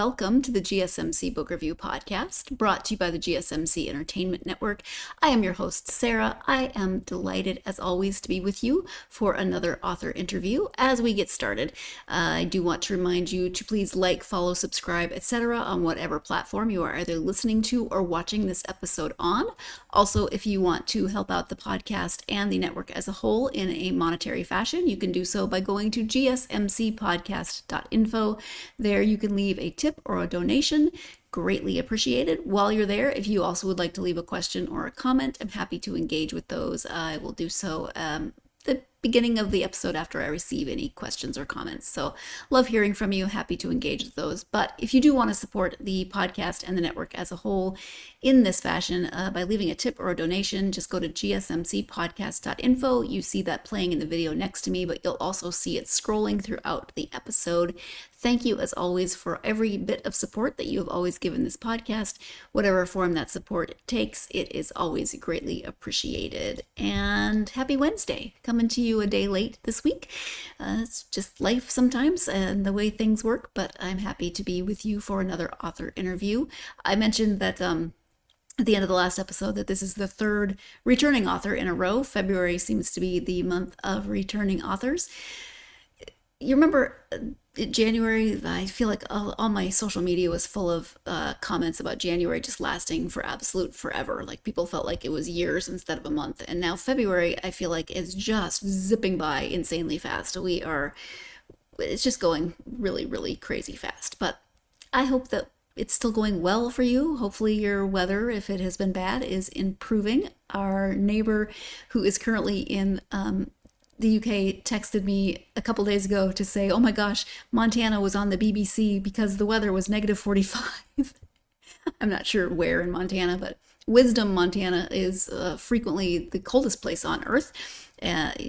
welcome to the GSMC Book Review Podcast, brought to you by the GSMC Entertainment Network. I am your host, Sarah. I am delighted, as always, to be with you for another author interview. As we get started, I do want to remind you to please like, follow, subscribe, etc. on whatever platform you are either listening to or watching this episode on. Also, if you want to help out the podcast and the network as a whole in a monetary fashion, you can do so by going to gsmcpodcast.info. There you can leave a tip or a donation. Greatly appreciated. While you're there, if you also would like to leave a question or a comment, I'm happy to engage with those. I will do so the beginning of the episode after I receive any questions or comments. So love hearing from you. Happy to engage with those. But if you do want to support the podcast and the network as a whole in this fashion by leaving a tip or a donation, just go to gsmcpodcast.info. You see that playing in the video next to me, but you'll also see it scrolling throughout the episode. Thank you, as always, for every bit of support that you have always given this podcast. Whatever form that support takes, it is always greatly appreciated. And happy Wednesday, coming to you a day late this week. It's just life sometimes and the way things work, but I'm happy to be with you for another author interview. I mentioned that at the end of the last episode that this is the third returning author in a row. February seems to be the month of returning authors. You remember January, I feel like all my social media was full of comments about January just lasting for absolute forever. Like people felt like it was years instead of a month. And now February, I feel like is just zipping by insanely fast. It's just going really, really crazy fast. But I hope that it's still going well for you. Hopefully your weather, if it has been bad, is improving. Our neighbor who is currently in the UK texted me a couple days ago to say, oh my gosh, Montana was on the BBC because the weather was -45. I'm not sure where in Montana, but Wisdom, Montana is frequently the coldest place on Earth.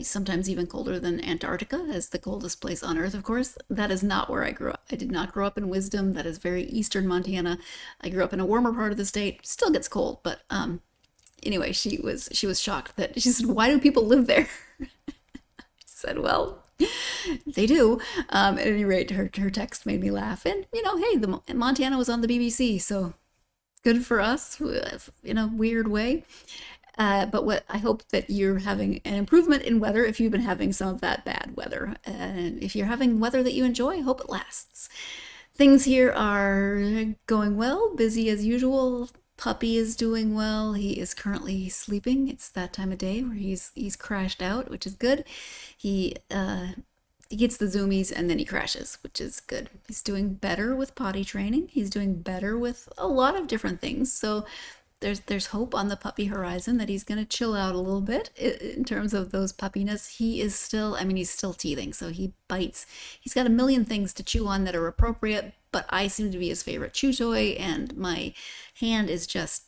Sometimes even colder than Antarctica as the coldest place on Earth, of course. That is not where I grew up. I did not grow up in Wisdom. That is very eastern Montana. I grew up in a warmer part of the state. Still gets cold, but anyway, she was shocked that she said, why do people live there? Said, well, they do. At any rate, her text made me laugh. And, hey, Montana was on the BBC, so good for us in a weird way. But what I hope that you're having an improvement in weather if you've been having some of that bad weather. And if you're having weather that you enjoy, I hope it lasts. Things here are going well, busy as usual. Puppy is doing well. He is currently sleeping. It's that time of day where he's crashed out, which is good. He gets the zoomies and then he crashes, which is good. He's doing better with potty training. He's doing better with a lot of different things. So there's hope on the puppy horizon that he's going to chill out a little bit in terms of those puppiness. He is still, he's still teething, so he bites. He's got a million things to chew on that are appropriate, but I seem to be his favorite chew toy, and my hand is just,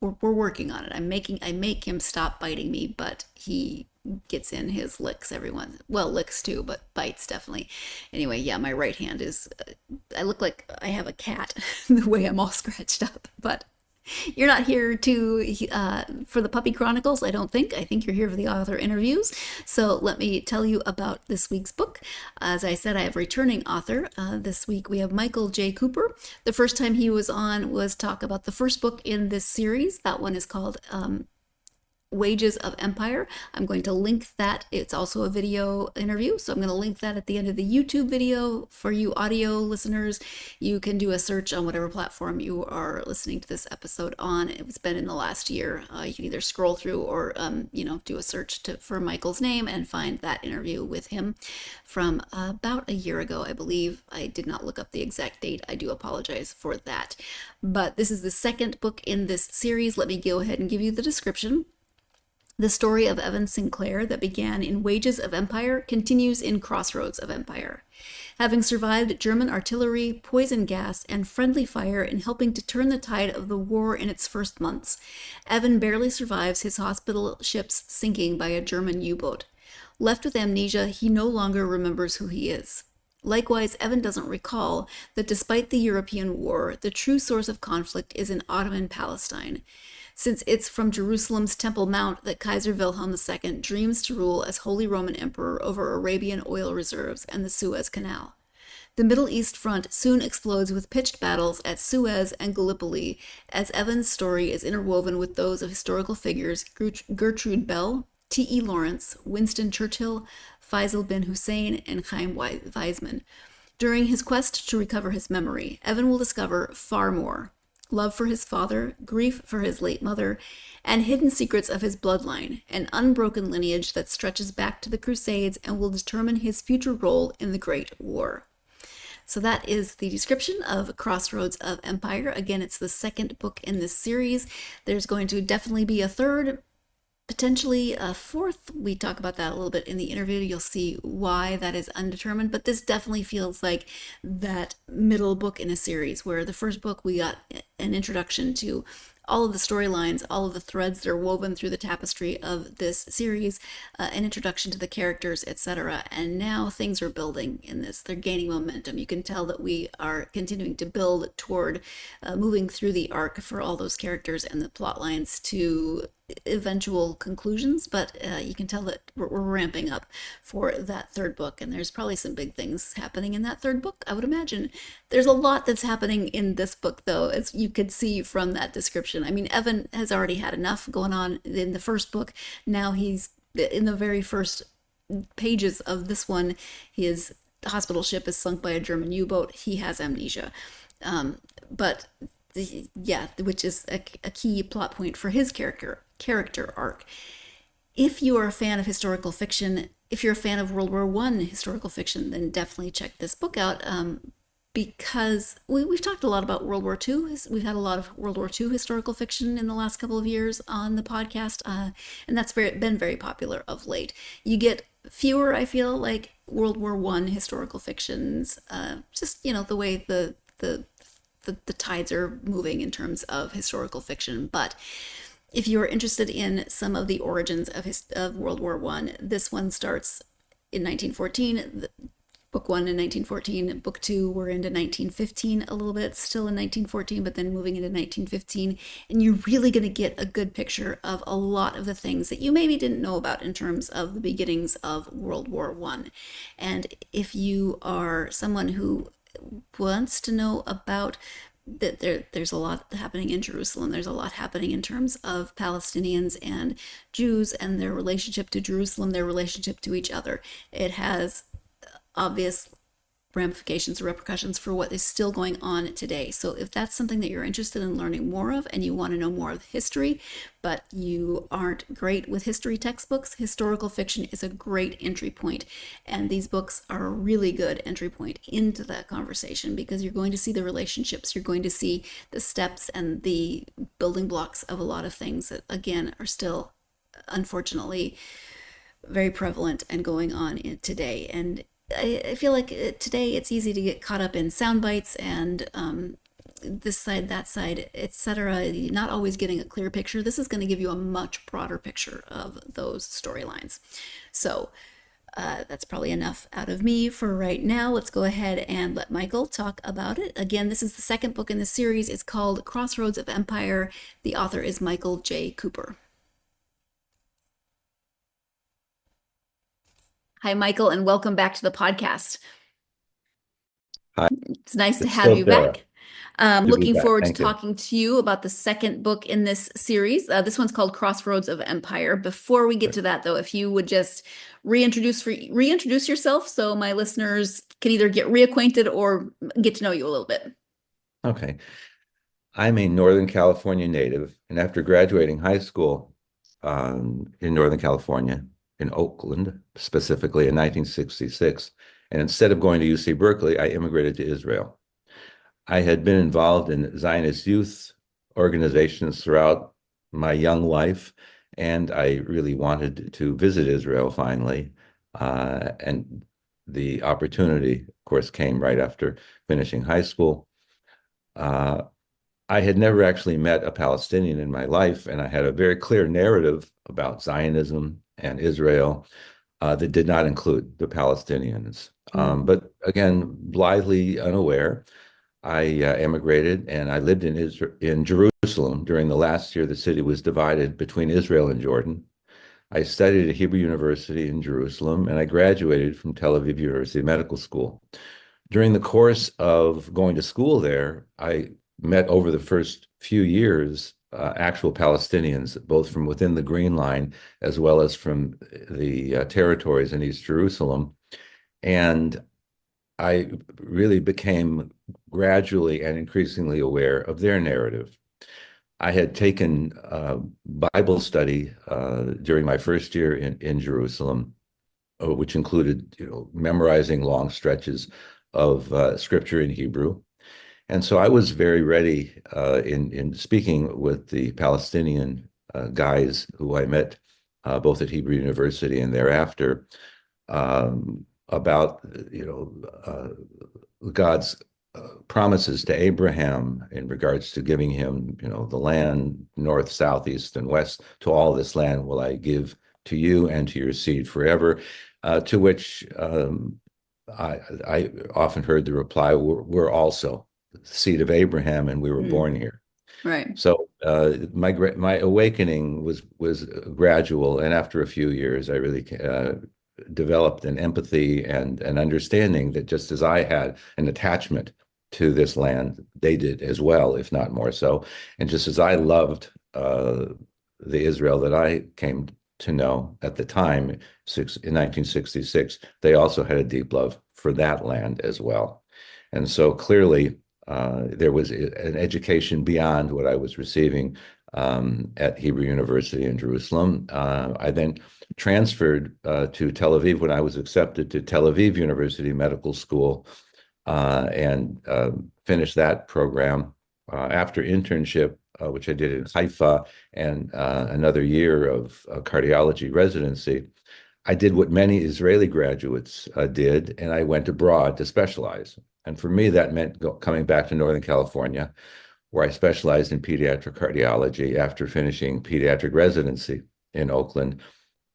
we're working on it. I make him stop biting me, but he gets in his licks every once. Well, licks too, but bites definitely. Anyway, yeah, my right hand is, I look like I have a cat the way I'm all scratched up, but you're not here for the Puppy Chronicles, I don't think. I think you're here for the author interviews. So let me tell you about this week's book. As I said, I have returning author. This week we have Michael J. Cooper. The first time he was on was talk about the first book in this series. That one is called Wages of Empire. I'm going to link that. It's also a video interview, so I'm going to link that at the end of the YouTube video. For you audio listeners, you can do a search on whatever platform you are listening to this episode on. It's been in the last year. You can either scroll through or do a search for Michael's name and find that interview with him from about a year ago, I believe. I did not look up the exact date. I do apologize for that. But this is the second book in this series. Let me go ahead and give you the description. The story of Evan Sinclair that began in Wages of Empire continues in Crossroads of Empire. Having survived German artillery, poison gas, and friendly fire in helping to turn the tide of the war in its first months, Evan barely survives his hospital ship's sinking by a German U-boat. Left with amnesia, he no longer remembers who he is. Likewise, Evan doesn't recall that despite the European war, the true source of conflict is in Ottoman Palestine, since it's from Jerusalem's Temple Mount that Kaiser Wilhelm II dreams to rule as Holy Roman Emperor over Arabian oil reserves and the Suez Canal. The Middle East front soon explodes with pitched battles at Suez and Gallipoli, as Evan's story is interwoven with those of historical figures Gertrude Bell, T.E. Lawrence, Winston Churchill, Faisal bin Hussein, and Chaim Weizmann. During his quest to recover his memory, Evan will discover far more: love for his father, grief for his late mother, and hidden secrets of his bloodline, an unbroken lineage that stretches back to the Crusades and will determine his future role in the Great War. So that is the description of Crossroads of Empire. Again, it's the second book in this series. There's going to definitely be a third, potentially a fourth. We talk about that a little bit in the interview. You'll see why that is undetermined, but this definitely feels like that middle book in a series, where the first book we got an introduction to all of the storylines, all of the threads that are woven through the tapestry of this series, an introduction to the characters, etc. And now things are building in this. They're gaining momentum. You can tell that we are continuing to build toward moving through the arc for all those characters and the plot lines to eventual conclusions, but you can tell that we're ramping up for that third book, and there's probably some big things happening in that third book, I would imagine. There's a lot that's happening in this book, though, as you could see from that description. I mean, Evan has already had enough going on in the first book. Now he's in the very first pages of this one. His hospital ship is sunk by a German U-boat. He has amnesia. But yeah, which is a key plot point for his character arc. If you are a fan of historical fiction, if you're a fan of World War I historical fiction, then definitely check this book out, because we've talked a lot about World War II. We've had a lot of World War II historical fiction in the last couple of years on the podcast, and that's been very popular of late. You get fewer, I feel like, World War I historical fictions, just, the way the tides are moving in terms of historical fiction. But if you're interested in some of the origins of World War I, this one starts in 1914. Book 1 in 1914. Book 2, we're into 1915 a little bit, still in 1914, but then moving into 1915. And you're really going to get a good picture of a lot of the things that you maybe didn't know about in terms of the beginnings of World War I. And if you are someone who wants to know about that, there's a lot happening in Jerusalem. There's a lot happening in terms of Palestinians and Jews and their relationship to Jerusalem, their relationship to each other. It has obvious ramifications or repercussions for what is still going on today. So if that's something that you're interested in learning more of, and you want to know more of history, but you aren't great with history textbooks, historical fiction is a great entry point. And these books are a really good entry point into that conversation, because you're going to see the relationships, you're going to see the steps and the building blocks of a lot of things that, again, are still, unfortunately, very prevalent and going on today. And I feel like today it's easy to get caught up in sound bites and this side, that side, etc. Not always getting a clear picture. This is going to give you a much broader picture of those storylines. So that's probably enough out of me for right now. Let's go ahead and let Michael talk about it. Again, this is the second book in the series. It's called Crossroads of Empire. The author is Michael J. Cooper. Hi, Michael, and welcome back to the podcast. Hi. It's nice to It's have still you Sarah. back. Good to be Looking back. forward to Thank you. talking to you about the second book in this series. This one's called Crossroads of Empire. Before we get to that, though, if you would just reintroduce yourself so my listeners can either get reacquainted or get to know you a little bit. Okay. I'm a Northern California native, and after graduating high school in Northern California, in Oakland, specifically in 1966, and instead of going to UC Berkeley, I immigrated to Israel. I had been involved in Zionist youth organizations throughout my young life, and I really wanted to visit Israel finally. And the opportunity, of course, came right after finishing high school. I had never actually met a Palestinian in my life, and I had a very clear narrative about Zionism and Israel that did not include the Palestinians. But again, blithely unaware, I emigrated, and I lived in Jerusalem during the last year the city was divided between Israel and Jordan. I studied at Hebrew University in Jerusalem, and I graduated from Tel Aviv University Medical School. During the course of going to school there, I met over the first few years actual Palestinians, both from within the Green Line as well as from the territories in East Jerusalem. And I really became gradually and increasingly aware of their narrative. I had taken Bible study during my first year in Jerusalem, which included, memorizing long stretches of scripture in Hebrew. And so I was very ready in speaking with the Palestinian guys who I met both at Hebrew University and thereafter about God's promises to Abraham in regards to giving him, the land north, south, east, and west. To all this land will I give to you and to your seed forever. To which I often heard the reply, we're also the seed of Abraham, and we were Mm, born here. right. So my awakening was gradual, and after a few years, I really developed an empathy and an understanding that just as I had an attachment to this land, they did as well, if not more so. And just as I loved the Israel that I came to know at the time, in 1966, they also had a deep love for that land as well. And so clearly, there was an education beyond what I was receiving at Hebrew University in Jerusalem. I then transferred to Tel Aviv when I was accepted to Tel Aviv University Medical School and finished that program. After internship, which I did in Haifa, and another year of cardiology residency, I did what many Israeli graduates did, and I went abroad to specialize. And for me, that meant coming back to Northern California, where I specialized in pediatric cardiology after finishing pediatric residency in Oakland.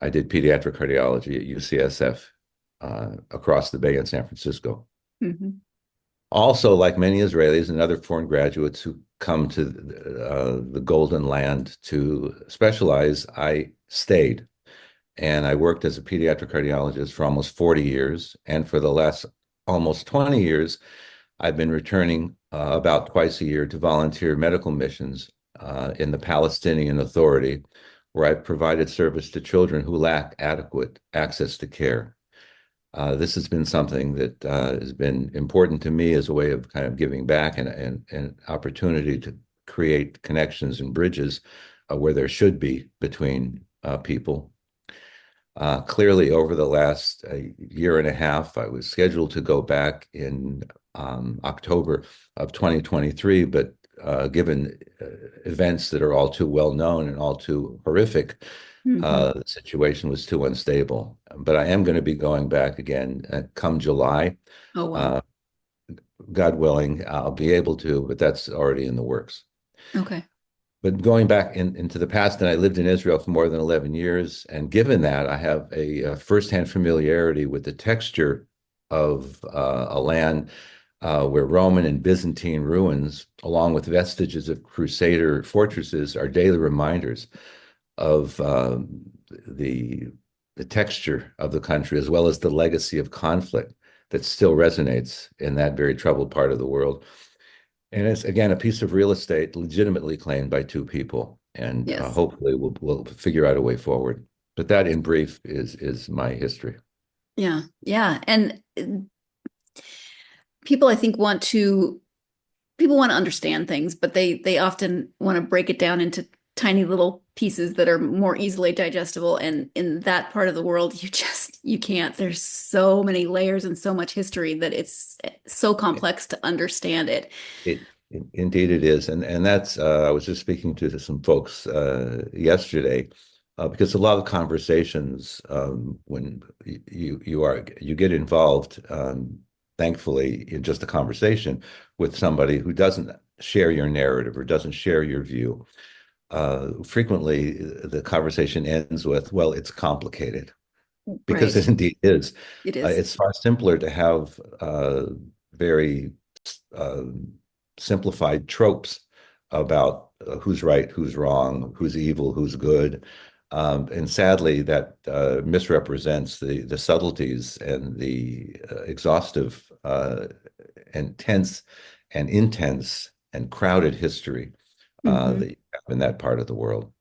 I did pediatric cardiology at UCSF across the bay in San Francisco. Hmm. Also, like many Israelis and other foreign graduates who come to the Golden Land to specialize, I stayed. And I worked as a pediatric cardiologist for almost 40 years. And for the last almost 20 years, I've been returning about twice a year to volunteer medical missions in the Palestinian Authority, where I've provided service to children who lack adequate access to care. This has been something that has been important to me as a way of kind of giving back and an opportunity to create connections and bridges where there should be between people. Clearly, over the last year and a half, I was scheduled to go back in October of 2023, but given events that are all too well known and all too horrific, Hmm. the situation was too unstable. But I am going to be going back again come July. Oh, wow. Uh, God willing, I'll be able to, but that's already in the works. Okay. But going back into the past, and I lived in Israel for more than 11 years. And given that, I have a firsthand familiarity with the texture of a land where Roman and Byzantine ruins, along with vestiges of Crusader fortresses, are daily reminders of the the texture of the country, as well as the legacy of conflict that still resonates in that very troubled part of the world. And it's again a piece of real estate legitimately claimed by two people, and Yes. hopefully we'll figure out a way forward. But that, in brief, is my history. Yeah. Yeah. And people, I think, people want to understand things, but they often want to break it down into tiny little pieces that are more easily digestible. And in that part of the world, you can't. There's so many layers and so much history that it's so complex to understand it. It, Indeed it is, and that's I was just speaking to some folks yesterday because a lot of conversations when you get involved, thankfully, in just a conversation with somebody who doesn't share your narrative or doesn't share your view. Frequently, the conversation ends with, "Well, it's complicated," because Right. it indeed is. It is. It's far simpler to have very uh, simplified tropes about who's right, who's wrong, who's evil, who's good. And sadly, that misrepresents the subtleties and the exhaustive, intense, and intense and crowded history Hmm. that you have in that part of the world.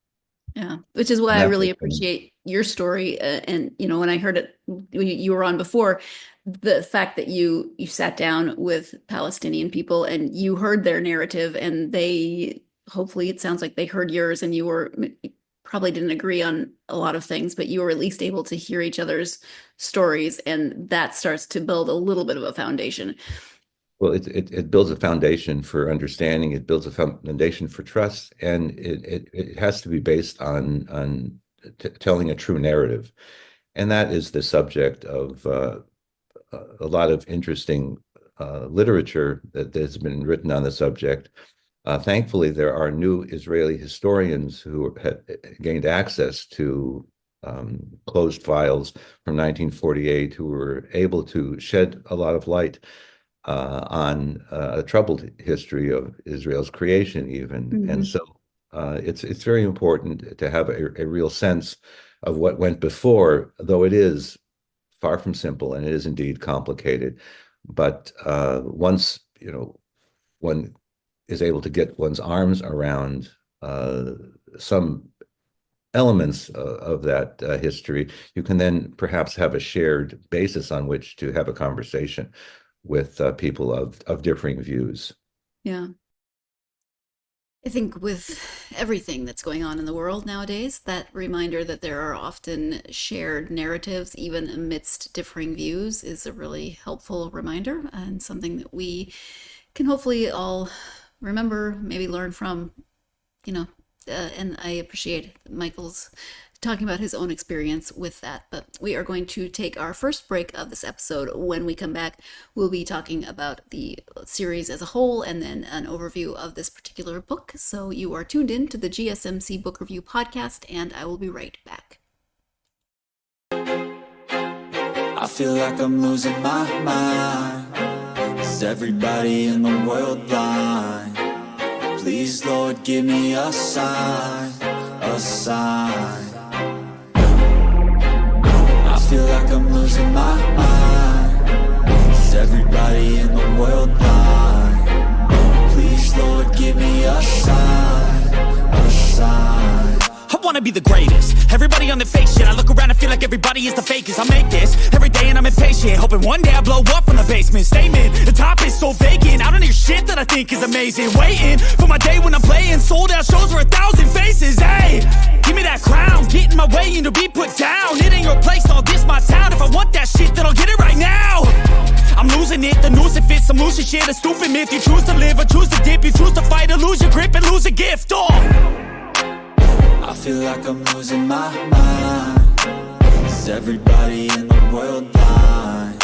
Yeah, which is why And I that's really it. And, appreciate your story. And when I heard it, you were on before, the fact that you sat down with Palestinian people and you heard their narrative, and they hopefully it sounds like they heard yours, and you were probably didn't agree on a lot of things, but you were at least able to hear each other's stories, and that starts to build a little bit of a foundation. well, it builds a foundation for understanding. It builds a foundation for trust, and it has to be based on telling a true narrative, and that is the subject of a lot of interesting literature that has been written on the subject. Thankfully, there are new Israeli historians who have gained access to closed files from 1948 who were able to shed a lot of light on a troubled history of Israel's creation, even. And Hmm. so it's very important to have a real sense of what went before, though it is far from simple and it is indeed complicated. But once one is able to get one's arms around some elements of that history, you can then perhaps have a shared basis on which to have a conversation with people of differing views. Yeah. I think with everything that's going on in the world nowadays, that reminder that there are often shared narratives, even amidst differing views, is a really helpful reminder and something that we can hopefully all remember, maybe learn from, you know. And I appreciate Michael's talking about his own experience with that. But we are going to take our first break of this episode. When we come back, we'll be talking about the series as a whole and then an overview of this particular book. So you are tuned in to the GSMC Book Review Podcast, and I will be right back. I feel like I'm losing my mind. Is everybody in the world blind? Please, Lord, give me a sign, a sign. I feel like I'm losing my mind. Is everybody in the world blind? Please, Lord, give me a sign, a sign. I wanna be the greatest. Everybody on the fake shit. I look around and feel like everybody is the fakest. I make this every day and I'm impatient, hoping one day I blow up from the basement. Statement, the top is so vacant. I don't hear shit that I think is amazing. Waiting for my day when I'm playing sold out shows for 1,000 faces. Hey, give me that crown, get in my way and to be put down. It ain't your place, all this my town. If I want that shit, then I'll get it right now. I'm losing it, the noose it fits, I'm losing shit. A stupid myth, you choose to live or choose to dip. You choose to fight or lose your grip and lose a gift. I feel like I'm losing my mind. Is everybody in the world blind?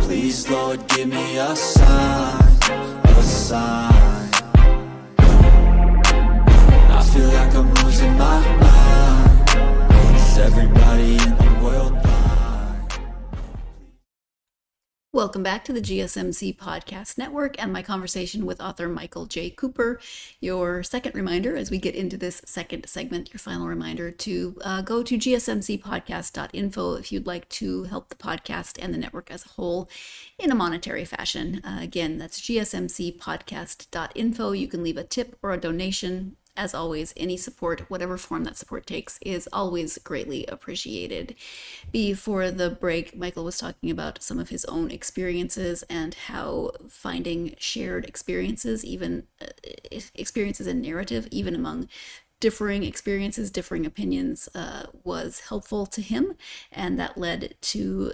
Please, Lord, give me a sign, a sign. I feel like I'm losing my mind. Is everybody in the world blind? Welcome back to the GSMC Podcast Network and my conversation with author Michael J. Cooper. Your second reminder as we get into this second segment, your final reminder to go to gsmcpodcast.info if you'd like to help the podcast and the network as a whole in a monetary fashion. Again, that's gsmcpodcast.info. You can leave a tip or a donation. As always, any support, whatever form that support takes, is always greatly appreciated. Before the break, Michael was talking about some of his own experiences and how finding shared experiences, even experiences in narrative, even among differing experiences, differing opinions, was helpful to him, and that led to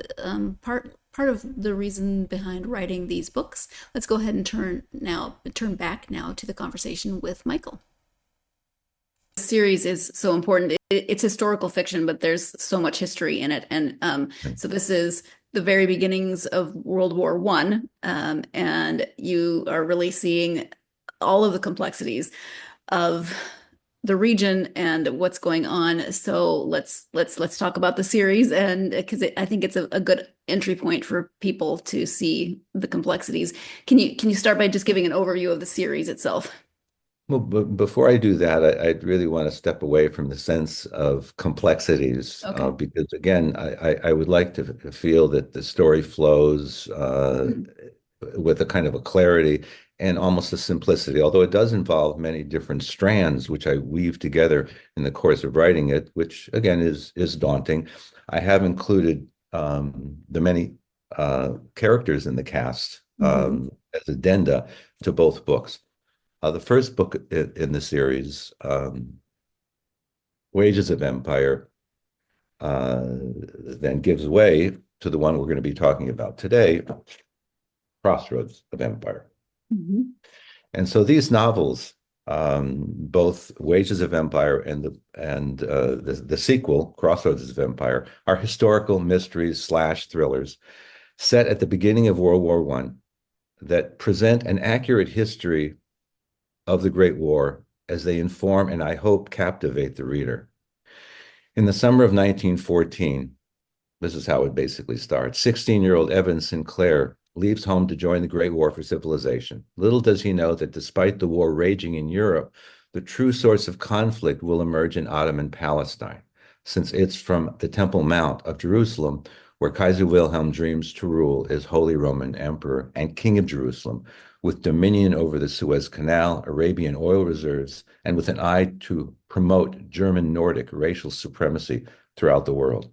part of the reason behind writing these books. Let's go ahead and turn back now to the conversation with Michael. Series is so important. It's historical fiction, but there's so much history in it. And so this is the very beginnings of World War One, and you are really seeing all of the complexities of the region and what's going on. So let's talk about the series, and because I think it's a good entry point for people to see the complexities. Can you start by just giving an overview of the series itself? Well, but before I do that, I really want to step away from the sense of complexities, Okay. because again, I would like to feel that the story flows Mhm. with a kind of a clarity and almost a simplicity, although it does involve many different strands, which I weave together in the course of writing it, which again is daunting. I have included the many characters in the cast Mhm. as addenda to both books. The first book in the series, Wages of Empire, then gives way to the one we're going to be talking about today, Crossroads of Empire. Mhm. And so these novels, both Wages of Empire and the sequel, Crossroads of Empire, are historical mysteries slash thrillers set at the beginning of World War I that present an accurate history of the Great War as they inform and I hope captivate the reader. In the summer of 1914, this is how it basically starts. 16-year-old Evan Sinclair leaves home to join the Great War for Civilization. Little does he know that despite the war raging in Europe, the true source of conflict will emerge in Ottoman Palestine, since it's from the Temple Mount of Jerusalem where Kaiser Wilhelm dreams to rule as Holy Roman Emperor and King of Jerusalem, with dominion over the Suez Canal, Arabian oil reserves, and with an eye to promote German Nordic racial supremacy throughout the world.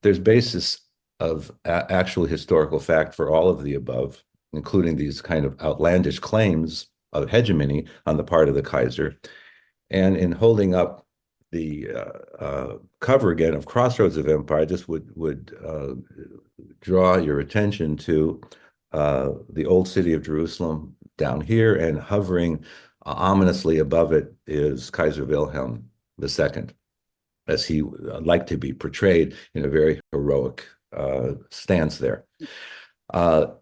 There's basis of actual historical fact for all of the above, including these kind of outlandish claims of hegemony on the part of the Kaiser. And in holding up the cover again of Crossroads of Empire, I just would draw your attention to the old city of Jerusalem down here, and hovering ominously above it is Kaiser Wilhelm II, as he liked to be portrayed in a very heroic stance there.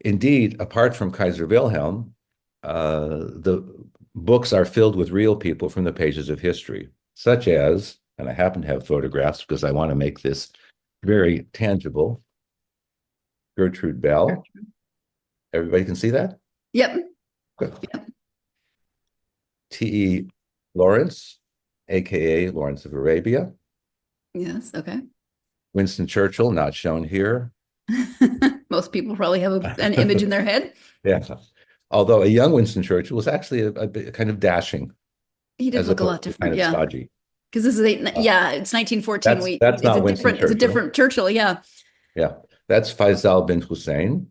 Indeed, apart from Kaiser Wilhelm, the books are filled with real people from the pages of history, such as, and I happen to have photographs because I want to make this very tangible, Gertrude Bell. Everybody can see that? Yep. Good. Yep. T.E. Lawrence, aka Lawrence of Arabia. Yes. Okay. Winston Churchill, not shown here. Most people probably have an image in their head. Yeah. Although a young Winston Churchill was actually a bit kind of dashing, He did as look a lot opposed to different. kind of Yeah. stodgy. Because this is it's 1914. That's not Winston It's a Churchill. different Churchill. Yeah. Yeah. That's Faisal bin Hussein.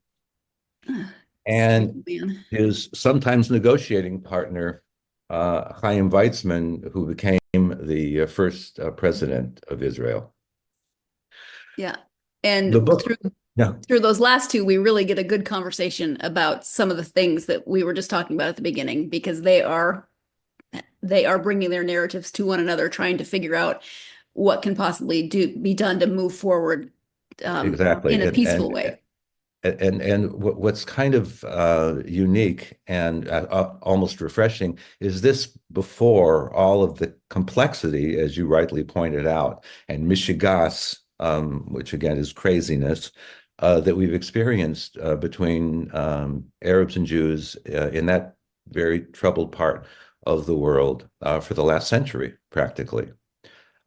And Man. his sometimes negotiating partner, Chaim Weizmann, who became the first president of Israel. Yeah. And The book, through those last two, we really get a good conversation about some of the things that we were just talking about at the beginning, because they are bringing their narratives to one another, trying to figure out what can possibly be done to move forward exactly in a peaceful way. And what's kind of unique and almost refreshing is this before all of the complexity, as you rightly pointed out, and mishigas, which again is craziness, that we've experienced between Arabs and Jews in that very troubled part of the world for the last century, practically.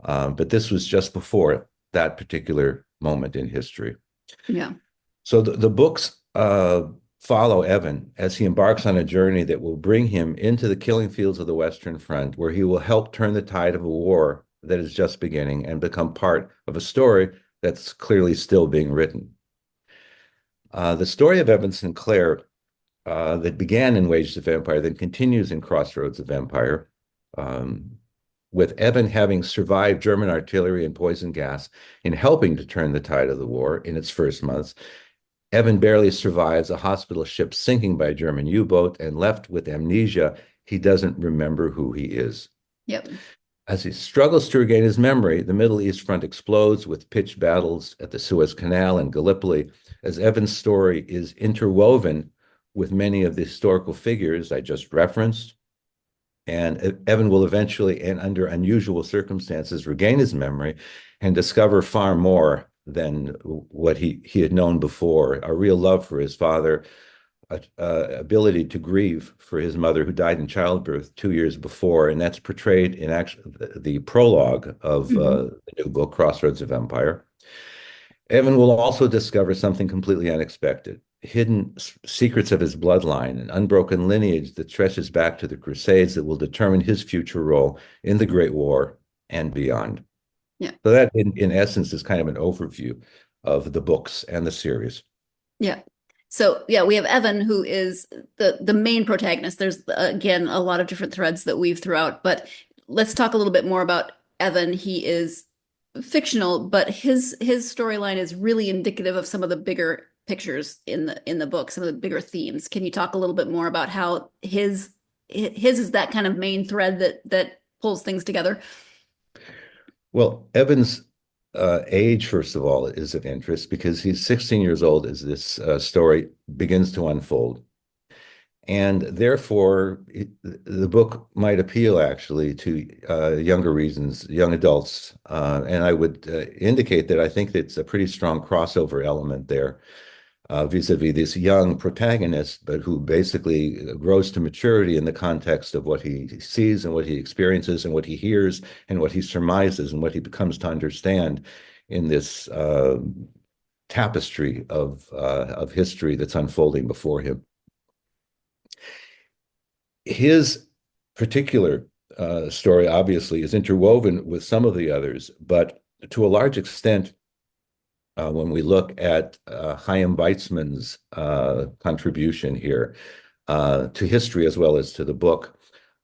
But this was just before that particular moment in history. Yeah. So the books follow Evan as he embarks on a journey that will bring him into the killing fields of the Western Front, where he will help turn the tide of a war that is just beginning and become part of a story that's clearly still being written. The story of Evan Sinclair that began in Wages of Empire then continues in Crossroads of Empire, with Evan having survived German artillery and poison gas in helping to turn the tide of the war in its first months. Evan barely survives a hospital ship sinking by a German U-boat, and left with amnesia, he doesn't remember who he is. Yep. As he struggles to regain his memory, the Middle East front explodes with pitched battles at the Suez Canal and Gallipoli, as Evan's story is interwoven with many of the historical figures I just referenced. And Evan will eventually, and under unusual circumstances, regain his memory and discover far more than what he had known before, a real love for his father, ability to grieve for his mother who died in childbirth 2 years before, and that's portrayed in actually the prologue of Mhm. the new book, Crossroads of Empire. Evan will also discover something completely unexpected, hidden secrets of his bloodline, an unbroken lineage that stretches back to the Crusades that will determine his future role in the Great War and beyond. Yeah. So that, in essence, is kind of an overview of the books and the series. Yeah. So yeah, we have Evan, who is the main protagonist. There's again a lot of different threads that weave throughout, but let's talk a little bit more about Evan. He is fictional, but his storyline is really indicative of some of the bigger pictures in the book, some of the bigger themes. Can you talk a little bit more about how his is that kind of main thread that pulls things together? Well, Evan's age, first of all, is of interest because he's 16 years old as this story begins to unfold. And therefore, the book might appeal actually to younger reasons, young adults. And I would indicate that I think it's a pretty strong crossover element there vis-a-vis this young protagonist, but who basically grows to maturity in the context of what he sees and what he experiences and what he hears and what he surmises and what he becomes to understand in this tapestry of history that's unfolding before him. His particular story, obviously, is interwoven with some of the others, but to a large extent, when we look at Chaim Weizmann's contribution here to history as well as to the book,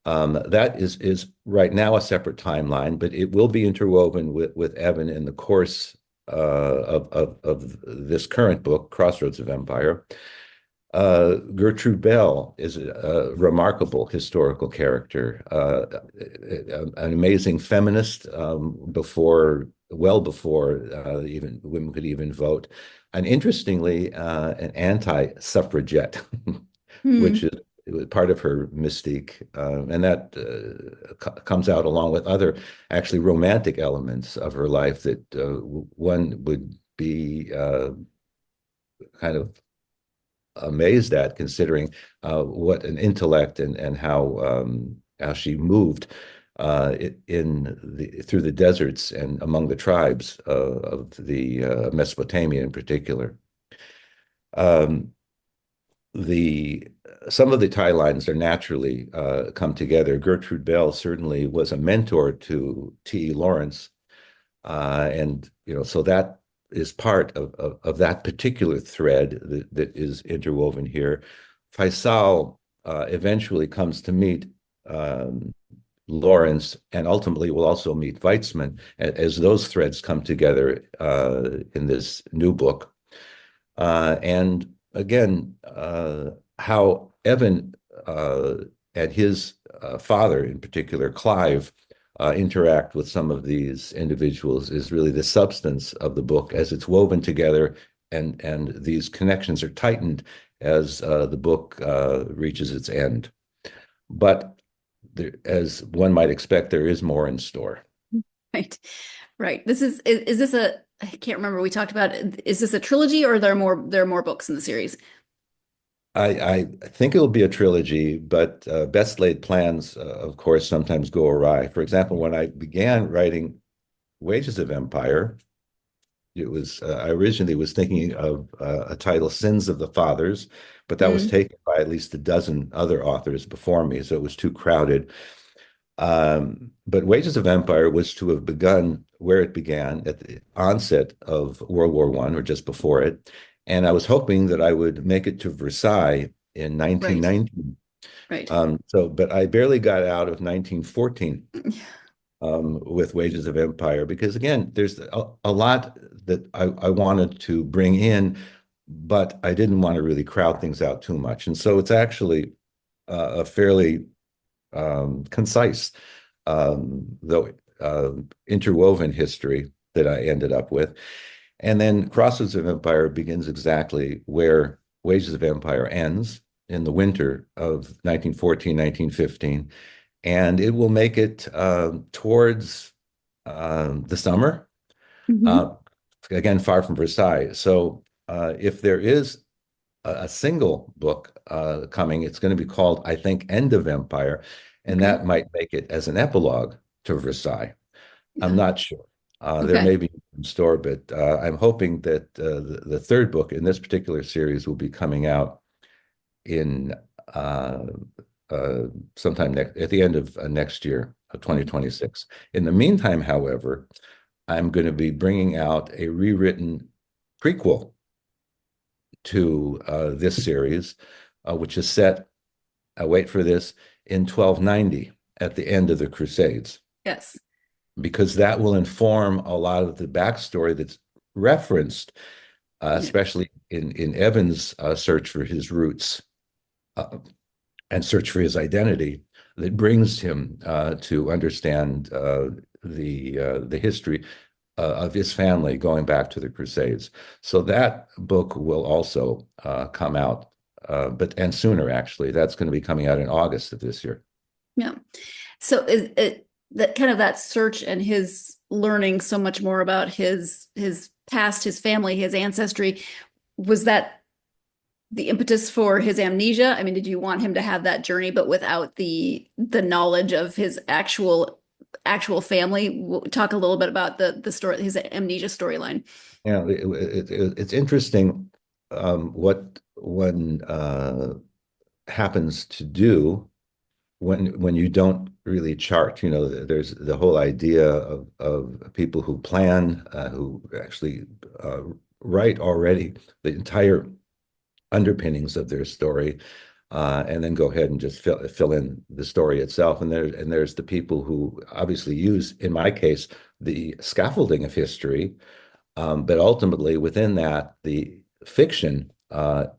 that is right now a separate timeline, but it will be interwoven with Evan in the course of this current book, Crossroads of Empire. Gertrude Bell is a remarkable historical character, an amazing feminist well before even women could even vote, and interestingly, an anti-suffragette, which is part of her mystique, and that comes out along with other actually romantic elements of her life that one would be kind of amazed at, considering what an intellect and how she moved through the deserts and among the tribes of the Mesopotamia in particular. Some of the tie lines are naturally come together. Gertrude Bell certainly was a mentor to T.E. Lawrence, and so that is part of that particular thread that is interwoven here. Faisal eventually comes to meet Lawrence and ultimately will also meet Weizmann as those threads come together in this new book. And again, how Evan and his father, in particular, Clive, interact with some of these individuals is really the substance of the book as it's woven together, and these connections are tightened as the book reaches its end. But as one might expect, there is more in store. Right. Is this I can't remember, we talked about, is this a trilogy or there are more books in the series? I think it'll be a trilogy, but best laid plans, of course, sometimes go awry. For example, when I began writing Wages of Empire, it was I originally was thinking of a title, Sins of the Fathers, but that was taken by at least a dozen other authors before me, so it was too crowded. But Wages of Empire was to have begun where it began at the onset of World War I, or just before it. And I was hoping that I would make it to Versailles in 1919. Right. But I barely got out of 1914 with Wages of Empire, because again, there's a lot that I wanted to bring in, but I didn't want to really crowd things out too much. And so it's actually a fairly concise, though interwoven history that I ended up with. And then Crossroads of Empire begins exactly where Wages of Empire ends, in the winter of 1914, 1915. And it will make it towards the summer, again, far from Versailles. So if there is a single book coming. It's going to be called, I think, End of Empire, and Okay. that might make it as an epilogue to Versailles. I'm Yeah. not sure. There Okay. may be in store, but I'm hoping that the third book in this particular series will be coming out in uh, sometime at the end of next year, of 2026. In the meantime, however, I'm going to be bringing out a rewritten prequel to this series, which is set, wait for this, in 1290 at the end of the Crusades, Yes. because that will inform a lot of the backstory that's referenced, Yeah. especially in Evan's search for his roots and search for his identity, that brings him to understand the history of his family going back to the Crusades. So that book will also come out, and sooner actually. That's going to be coming out in August of this year. Yeah. So is it that kind of that search and his learning so much more about his past, his family, his ancestry, was that the impetus for his amnesia? I mean, did you want him to have that journey, but without the knowledge of his actual family? Talk a little bit about the story, his amnesia storyline. Yeah, it's interesting what one happens to do when you don't really chart. There's the whole idea of people who plan, who actually write already the entire underpinnings of their story, and then go ahead and just fill in the story itself. And there's the people who obviously use, in my case, the scaffolding of history, but ultimately within that, the fiction, that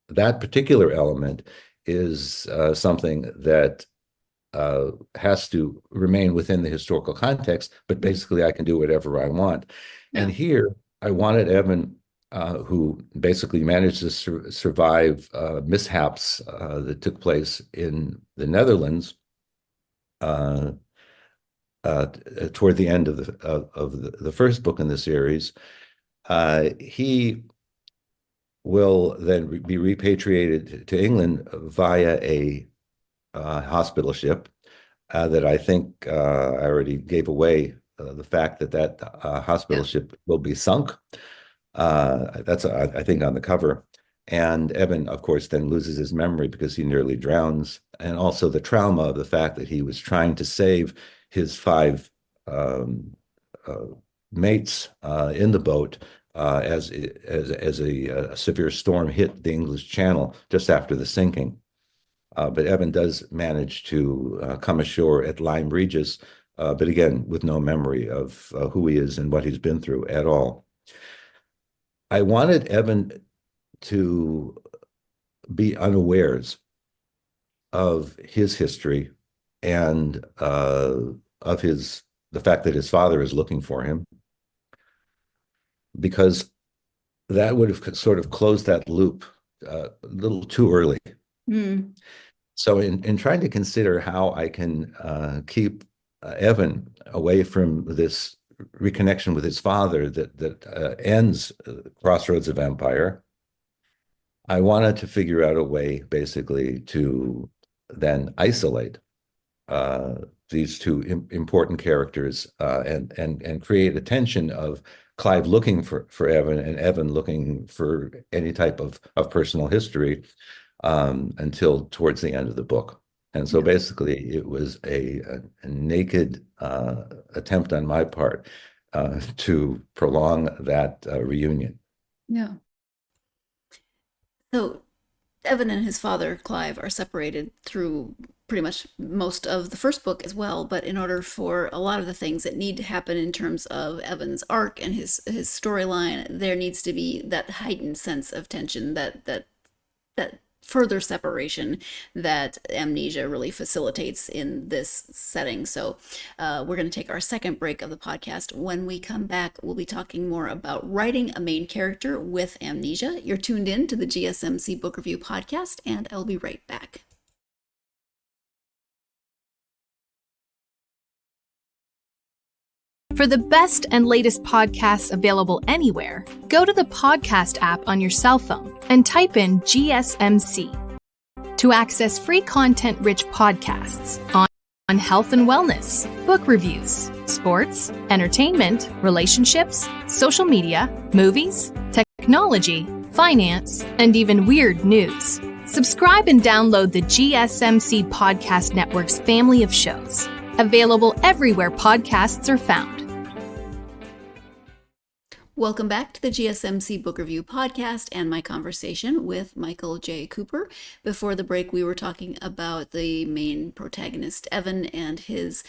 particular element is something that has to remain within the historical context, but basically I can do whatever I want. Yeah. And here I wanted Evan, who basically managed to survive mishaps that took place in the Netherlands toward the end of the first book in the series. He will then be repatriated to England via a hospital ship that I think I already gave away the fact that hospital ship will be sunk. That's, I think, on the cover. And Evan, of course, then loses his memory because he nearly drowns. And also the trauma of the fact that he was trying to save his five mates in the boat as a severe storm hit the English Channel just after the sinking. But Evan does manage to come ashore at Lyme Regis, but again, with no memory of who he is and what he's been through at all. I wanted Evan to be unawares of his history and of the fact that his father is looking for him, because that would have sort of closed that loop a little too early. Mm. So in trying to consider how I can keep Evan away from this reconnection with his father that ends Crossroads of Empire, I wanted to figure out a way basically to then isolate these two important characters and create a tension of Clive looking for Evan and Evan looking for any type of personal history until towards the end of the book. And so basically it was a naked attempt on my part to prolong that reunion. Yeah. So Evan and his father, Clive, are separated through pretty much most of the first book as well. But in order for a lot of the things that need to happen in terms of Evan's arc and his storyline, there needs to be that heightened sense of tension, that further separation that amnesia really facilitates in this setting. So we're going to take our second break of the podcast. When we come back, we'll be talking more about writing a main character with amnesia. You're tuned in to the GSMC Book Review Podcast, and I'll be right back. For the best and latest podcasts available anywhere, go to the podcast app on your cell phone and type in GSMC. To access free content-rich podcasts on health and wellness, book reviews, sports, entertainment, relationships, social media, movies, technology, finance, and even weird news. Subscribe and download the GSMC Podcast Network's family of shows, available everywhere podcasts are found. Welcome back to the GSMC Book Review Podcast and my conversation with Michael J. Cooper. Before the break, we were talking about the main protagonist, Evan, and his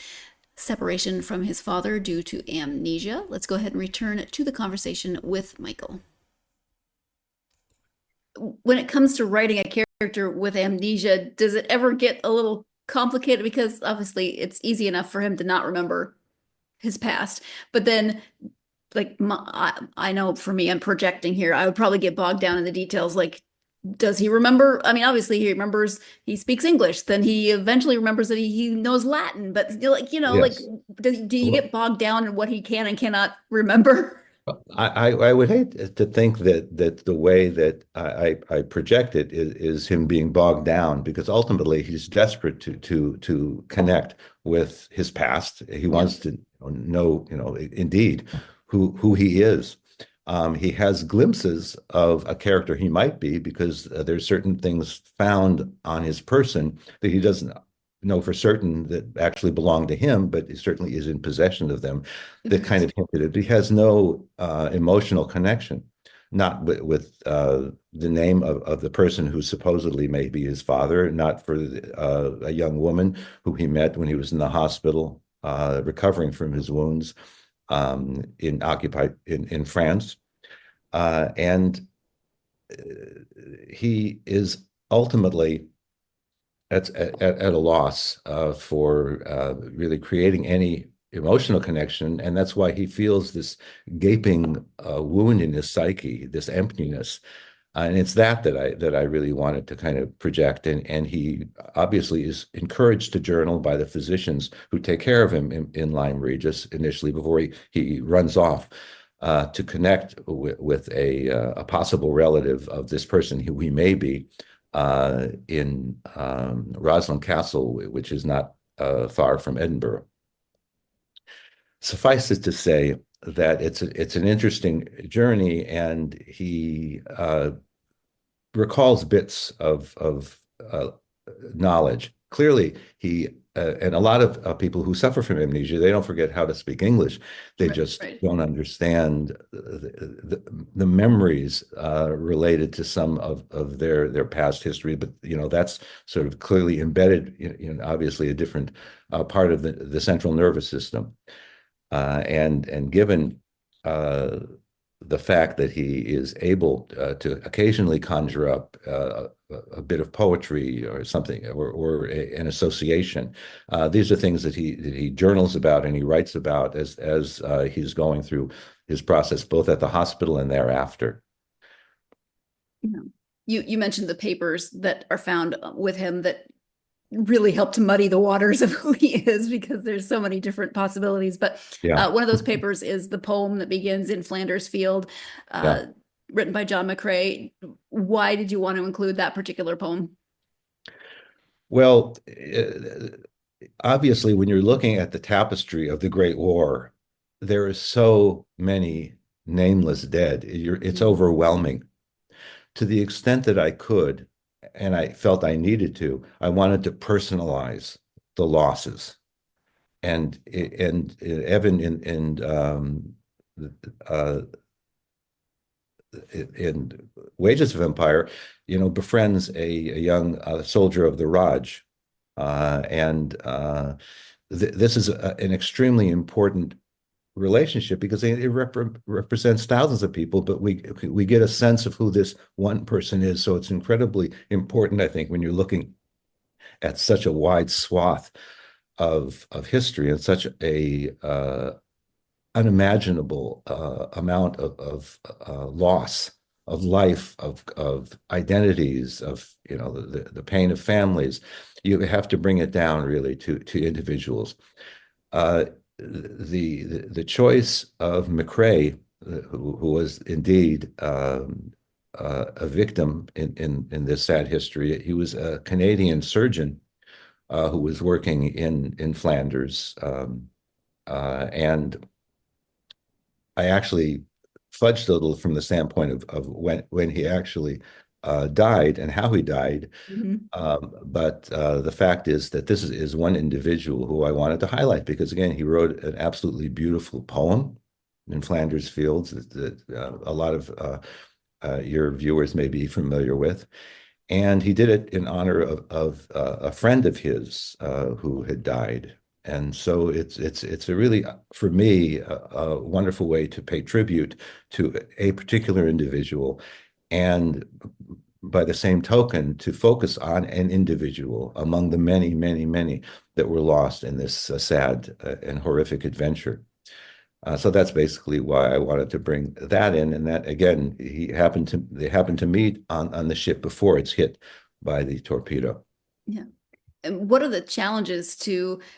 separation from his father due to amnesia. Let's go ahead and return to the conversation with Michael. When it comes to writing a character with amnesia, does it ever get a little complicated? Because obviously it's easy enough for him to not remember his past, but then I know for me, I'm projecting here, I would probably get bogged down in the details. Like, does he remember? I mean, obviously he remembers he speaks English, then he eventually remembers that he knows Latin, but Yes. like, do you get bogged down in what he can and cannot remember? I would hate to think that the way that I project it is him being bogged down, because ultimately he's desperate to connect with his past. He wants to know, indeed who he is. He has glimpses of a character he might be, because there's certain things found on his person that he doesn't know for certain that actually belong to him, but he certainly is in possession of them. That kind of hinted at. He has no emotional connection, not with the name of the person who supposedly may be his father, not for a young woman who he met when he was in the hospital recovering from his wounds in France, and he is ultimately at a loss for really creating any emotional connection, and that's why he feels this gaping wound in his psyche, this emptiness. And it's that I really wanted to kind of project. And he obviously is encouraged to journal by the physicians who take care of him in Lyme Regis initially, before he runs off to connect with a possible relative of this person who he may be in Roslin Castle, which is not far from Edinburgh. Suffice it to say that it's an interesting journey, and he recalls bits of knowledge. Clearly, he and a lot of people who suffer from amnesia, they don't forget how to speak English. They just don't understand the memories related to some of their past history. But that's sort of clearly embedded in obviously a different part of the central nervous system. And given the fact that he is able to occasionally conjure up a bit of poetry or something, or an association, these are things that he journals about and he writes about as he's going through his process, both at the hospital and thereafter. You mentioned the papers that are found with him that really help to muddy the waters of who he is, because there's so many different possibilities. But one of those papers is the poem that begins in Flanders Field, written by John McCrae. Why did you want to include that particular poem? Well, obviously, when you're looking at the tapestry of the Great War, there are so many nameless dead. It's overwhelming. To the extent that I could, and I felt I needed to, I wanted to personalize the losses. And Evan in Wages of Empire, befriends a young soldier of the Raj. This is an extremely important relationship, because it represents thousands of people, but we get a sense of who this one person is. So it's incredibly important, I think, when you're looking at such a wide swath of history and such a unimaginable amount of loss of life, of identities, of the pain of families. You have to bring it down really to individuals. the choice of McCrae, who was indeed a victim in this sad history. He was a Canadian surgeon who was working in Flanders, and I actually fudged a little from the standpoint of when he actually died and how he died. Mhm. But the fact is that this is one individual who I wanted to highlight because, again, he wrote an absolutely beautiful poem in Flanders Fields that a lot of your viewers may be familiar with. And he did it in honor of a friend of his who had died. And so it's a really, for me, a wonderful way to pay tribute to a particular individual, and by the same token, to focus on an individual among the many, many, many that were lost in this sad and horrific adventure. So that's basically why I wanted to bring that in. And that, again, they happened to meet on the ship before it's hit by the torpedo. Yeah. And what are the challenges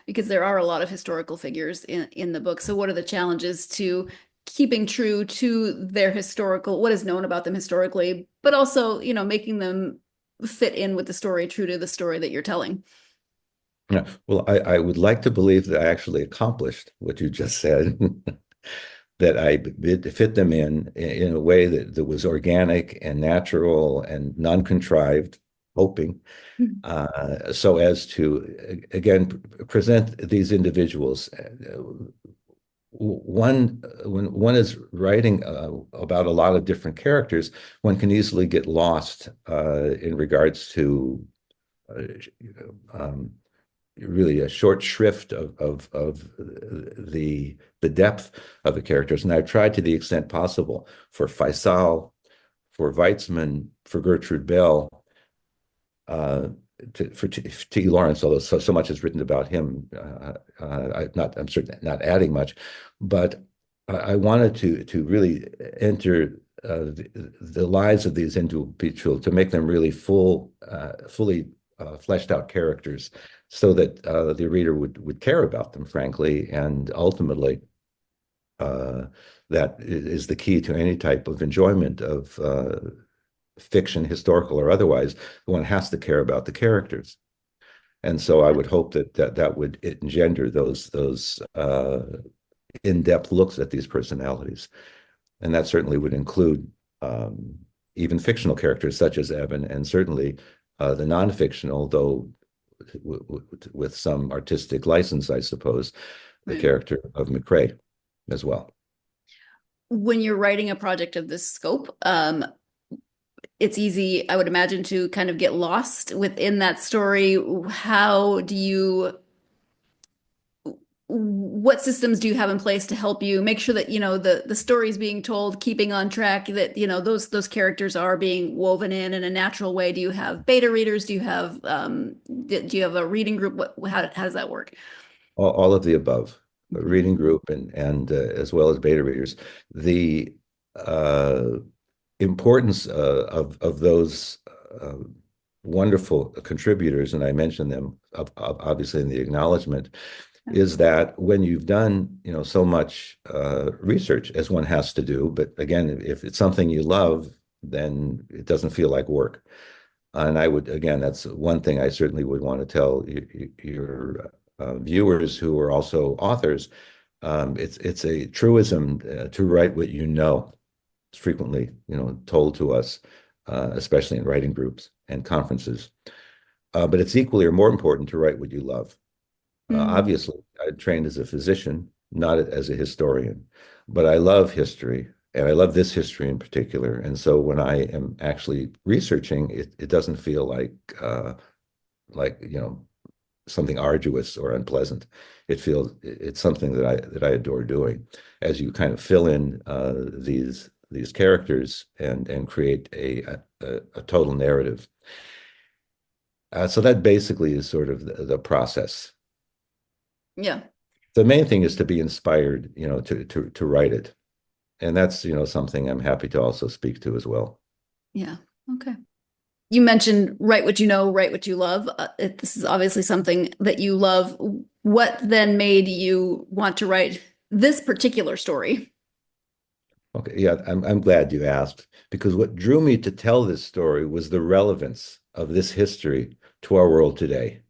because there are a lot of historical figures in the book. So what are the challenges to keeping true to their what is known about them historically, but also, making them fit in with the story, true to the story that you're telling? Yeah, well, I would like to believe that I actually accomplished what you just said, that I fit them in a way that was organic and natural and non-contrived, hoping, so as to, again, present these individuals. When one is writing about a lot of different characters, one can easily get lost in regards to really a short shrift of the depth of the characters. And I've tried to the extent possible for Faisal, for Weitzman, for Gertrude Bell, for T. Lawrence, although so much is written about him. I'm certainly not adding much, but I wanted to really enter the lives of these individuals, to make them really fully fleshed out characters, so that the reader would care about them, frankly, and ultimately that is the key to any type of enjoyment of fiction, historical or otherwise. One has to care about the characters, and so I would hope that would engender those in-depth looks at these personalities, and that certainly would include even fictional characters such as Evan, and certainly the non-fictional, though with some artistic license, I suppose, the character of McCrae as well. When you're writing a project of this scope, it's easy, I would imagine, to kind of get lost within that story. What systems do you have in place to help you make sure that, the story is being told, keeping on track, that, those characters are being woven in a natural way? Do you have beta readers? Do you have a reading group? How does that work? All of the above, a reading group and as well as beta readers. The importance of those wonderful contributors, and I mentioned them obviously in the acknowledgement, is that when you've done so much research, as one has to do, but again, if it's something you love, then it doesn't feel like work. And that's one thing I certainly would want to tell your viewers who are also authors. It's a truism to write what you know. It's frequently told to us, especially in writing groups and conferences. But it's equally or more important to write what you love. Obviously, I trained as a physician, not as a historian, but I love history, and I love this history in particular. And so when I am actually researching, it doesn't feel like something arduous or unpleasant. It's something that I adore doing, as you kind of fill in these characters and create a total narrative. So that basically is sort of the process. Yeah. The main thing is to be inspired, to write it. And that's, something I'm happy to also speak to as well. Yeah. Okay. You mentioned write what you know, write what you love. This is obviously something that you love. What then made you want to write this particular story? Okay, yeah, I'm glad you asked, because what drew me to tell this story was the relevance of this history to our world today,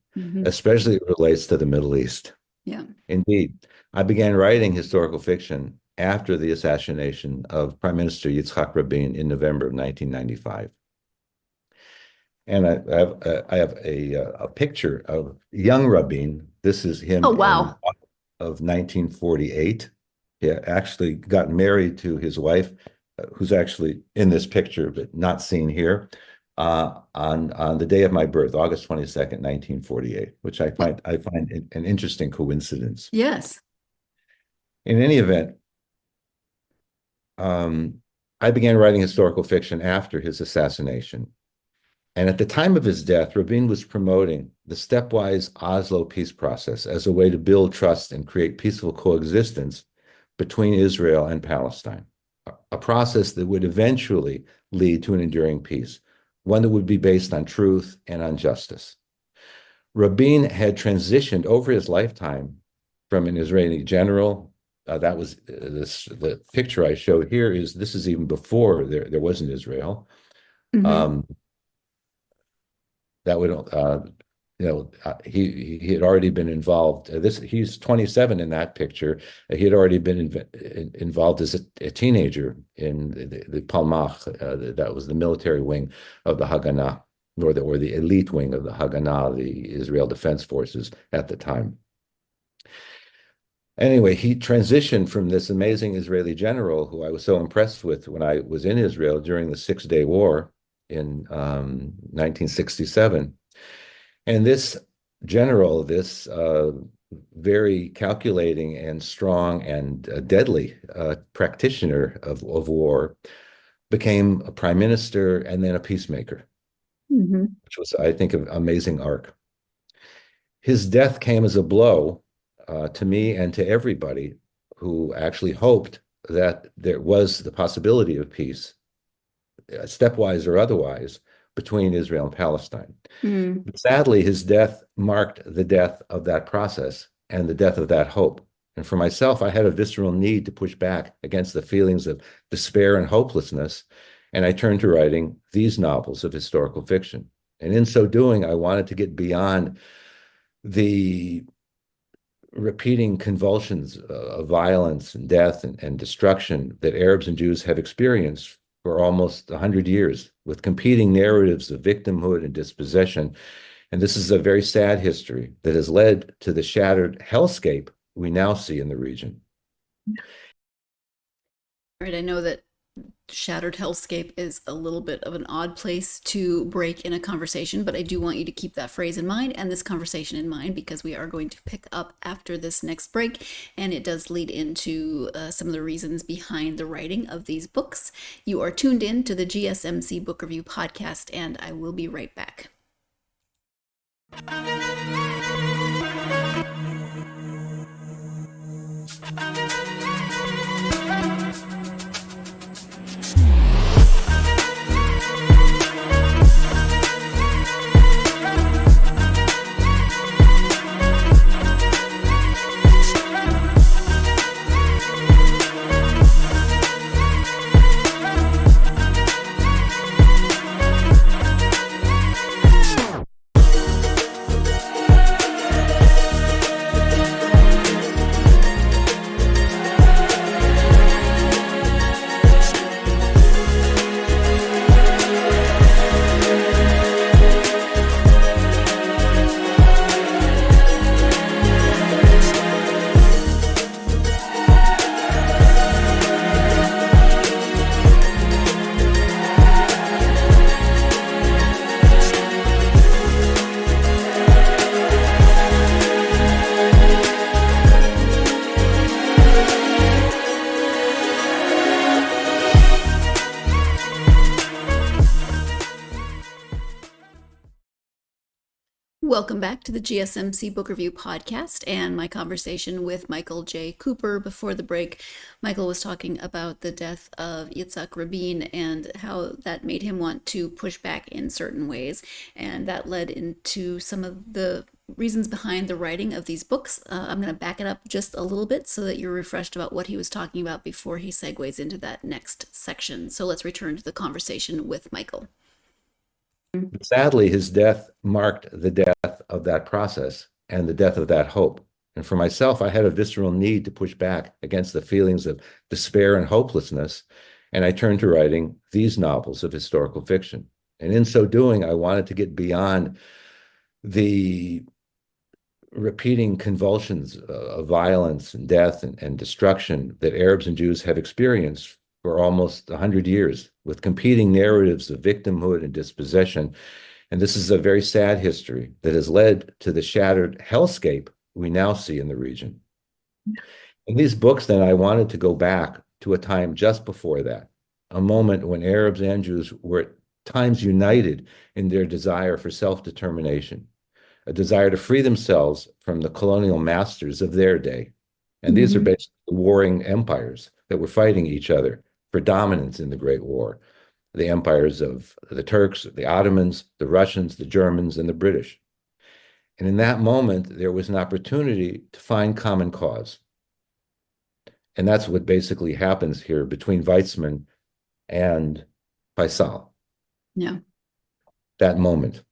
especially as it relates to the Middle East. Yeah. Indeed, I began writing historical fiction after the assassination of Prime Minister Yitzhak Rabin in November of 1995. And I have a picture of young Rabin. This is him Oh, wow. of 1948. He actually got married to his wife, who's actually in this picture, but not seen here, on the day of my birth, August 22nd, 1948, which I find an interesting coincidence. Yes. In any event, I began writing historical fiction after his assassination. And at the time of his death, Rabin was promoting the stepwise Oslo peace process as a way to build trust and create peaceful coexistence between Israel and Palestine, a process that would eventually lead to an enduring peace, one that would be based on truth and on justice. Rabin had transitioned over his lifetime from an Israeli general. That was the picture I showed here. This is even before there was an Israel. That would he had already been involved. He's 27 in that picture. He had already been involved as a teenager in the Palmach. That was the military wing of the Haganah, or the elite wing of the Haganah, the Israel Defense Forces at the time. Anyway, he transitioned from this amazing Israeli general who I was so impressed with when I was in Israel during the Six-Day War in 1967. And this general, this very calculating and strong and deadly practitioner of war, became a prime minister and then a peacemaker, which was, I think, an amazing arc. His death came as a blow to me and to everybody who actually hoped that there was the possibility of peace, stepwise or otherwise, between Israel and Palestine. But sadly, his death marked the death of that process and the death of that hope. And for myself, I had a visceral need to push back against the feelings of despair and hopelessness, and I turned to writing these novels of historical fiction. And in so doing, I wanted to get beyond the repeating convulsions of violence and death and destruction that Arabs and Jews have experienced for almost 100 years, with competing narratives of victimhood and dispossession. And this is a very sad history that has led to the shattered hellscape we now see in the region. All right, I know that shattered hellscape is a little bit of an odd place to break in a conversation, but I do want you to keep that phrase in mind and this conversation in mind, because we are going to pick up after this next break, and it does lead into some of the reasons behind the writing of these books. You are tuned in to the GSMC Book Review Podcast, and I will be right back. Welcome back to the GSMC Book Review Podcast and my conversation with Michael J. Cooper. Before the break, Michael was talking about the death of Yitzhak Rabin and how that made him want to push back in certain ways. And that led into some of the reasons behind the writing of these books. I'm going to back it up just a little bit so that you're refreshed about what he was talking about before he segues into that next section. So let's return to the conversation with Michael. Sadly, his death marked the death of that process and the death of that hope. And for myself, I had a visceral need to push back against the feelings of despair and hopelessness. And I turned to writing these novels of historical fiction. And in so doing, I wanted to get beyond the repeating convulsions of violence and death and destruction that Arabs and Jews have experienced for almost 100 years, with competing narratives of victimhood and dispossession. And this is a very sad history that has led to the shattered hellscape we now see in the region. In these books, then, I wanted to go back to a time just before that, a moment when Arabs and Jews were at times united in their desire for self-determination, a desire to free themselves from the colonial masters of their day. And these are basically warring empires that were fighting each other for dominance in the Great War, the empires of the Turks, the Ottomans, the Russians, the Germans, and the British. And in that moment, there was an opportunity to find common cause. And that's what basically happens here between Weizmann and Faisal. Yeah. That moment.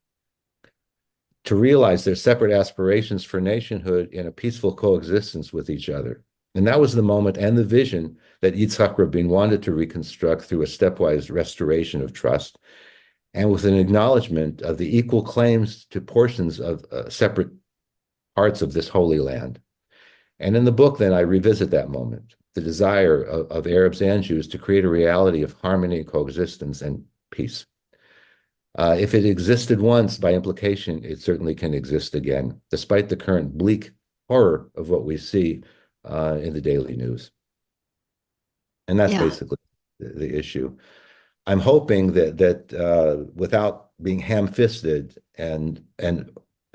To realize their separate aspirations for nationhood in a peaceful coexistence with each other. And that was the moment and the vision that Yitzhak Rabin wanted to reconstruct through a stepwise restoration of trust and with an acknowledgement of the equal claims to portions of separate parts of this holy land. And in the book, then, I revisit that moment, the desire of Arabs and Jews to create a reality of harmony, coexistence, and peace. If it existed once, by implication, it certainly can exist again, despite the current bleak horror of what we see in the daily news. And that's basically the issue. I'm hoping that without being ham-fisted and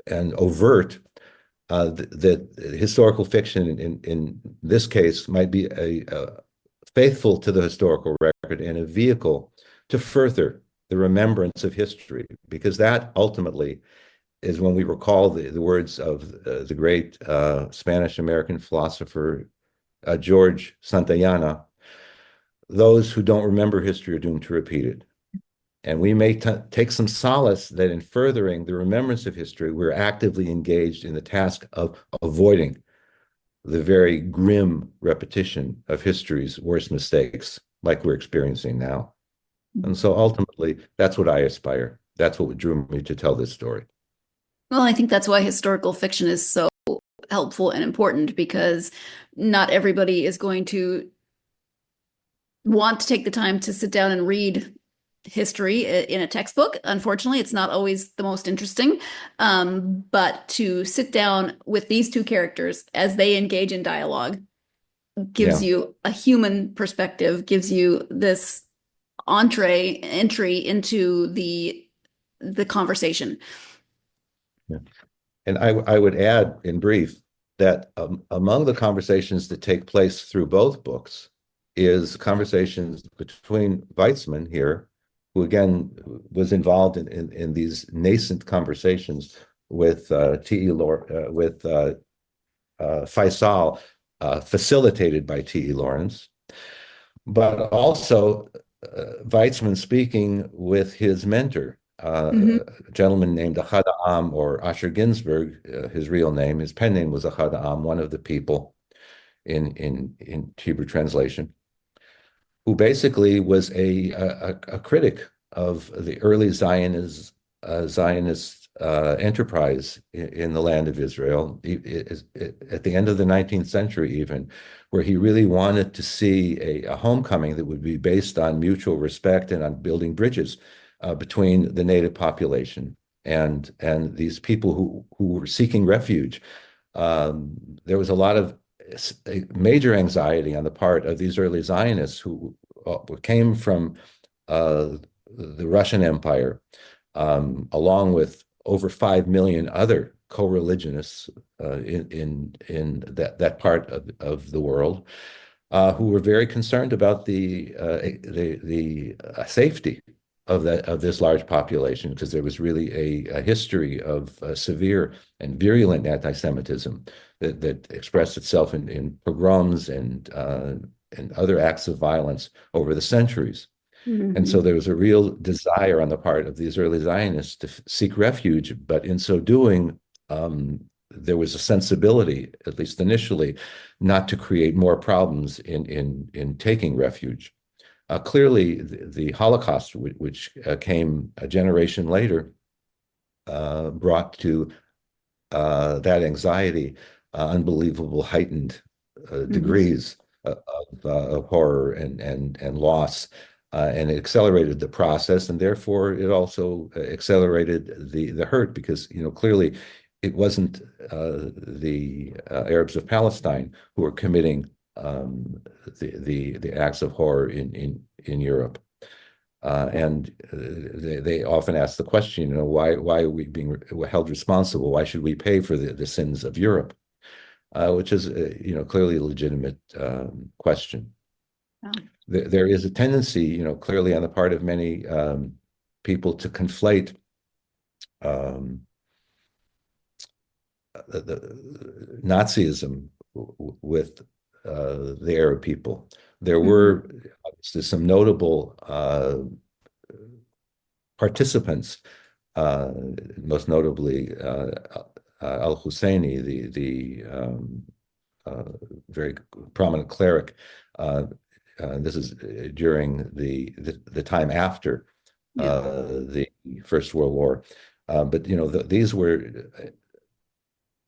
overt, that historical fiction in this case might be faithful to the historical record and a vehicle to further the remembrance of history, because that ultimately is when we recall the words of the great Spanish-American philosopher George Santayana, those who don't remember history are doomed to repeat it. And we may take some solace that in furthering the remembrance of history, we're actively engaged in the task of avoiding the very grim repetition of history's worst mistakes, like we're experiencing now. And so ultimately, that's what I aspire. That's what drew me to tell this story. Well, I think that's why historical fiction is so helpful and important, because not everybody is going to want to take the time to sit down and read history in a textbook. Unfortunately, it's not always the most interesting. But to sit down with these two characters as they engage in dialogue gives you a human perspective, gives you this entry into the conversation. Yeah. And I would add in brief that among the conversations that take place through both books is conversations between Weizmann here, who again was involved in these nascent conversations with Faisal, facilitated by T.E. Lawrence, but also Weizmann speaking with his mentor, a gentleman named Ahad Am, or Asher Ginsberg, his real name. His pen name was Ahad Am, one of the people in Hebrew translation, who basically was a critic of the early Zionist enterprise in the land of Israel at the end of the 19th century, even, where he really wanted to see a homecoming that would be based on mutual respect and on building bridges between the native population and these people who were seeking refuge. There was a lot of major anxiety on the part of these early Zionists who came from the Russian Empire, along with over 5 million other co-religionists in that part of the world, who were very concerned about the safety of this large population, because there was really a history of severe and virulent anti-Semitism that expressed itself in pogroms and other acts of violence over the centuries. And so there was a real desire on the part of these early Zionists to seek refuge, but in so doing, there was a sensibility, at least initially, not to create more problems in taking refuge. Clearly, the Holocaust, which came a generation later, brought to that anxiety unbelievable heightened degrees of horror and loss. And it accelerated the process, and therefore it also accelerated the hurt, because clearly it wasn't the Arabs of Palestine who were committing the acts of horror in Europe, and they often ask the question, why are we being held responsible? Why should we pay for the sins of Europe? Which is clearly a legitimate question. Oh. There is a tendency, clearly on the part of many people, to conflate the Nazism with the Arab people. There were some notable participants, most notably al-Husseini, the very prominent cleric. This is during the time after the First World War. But these were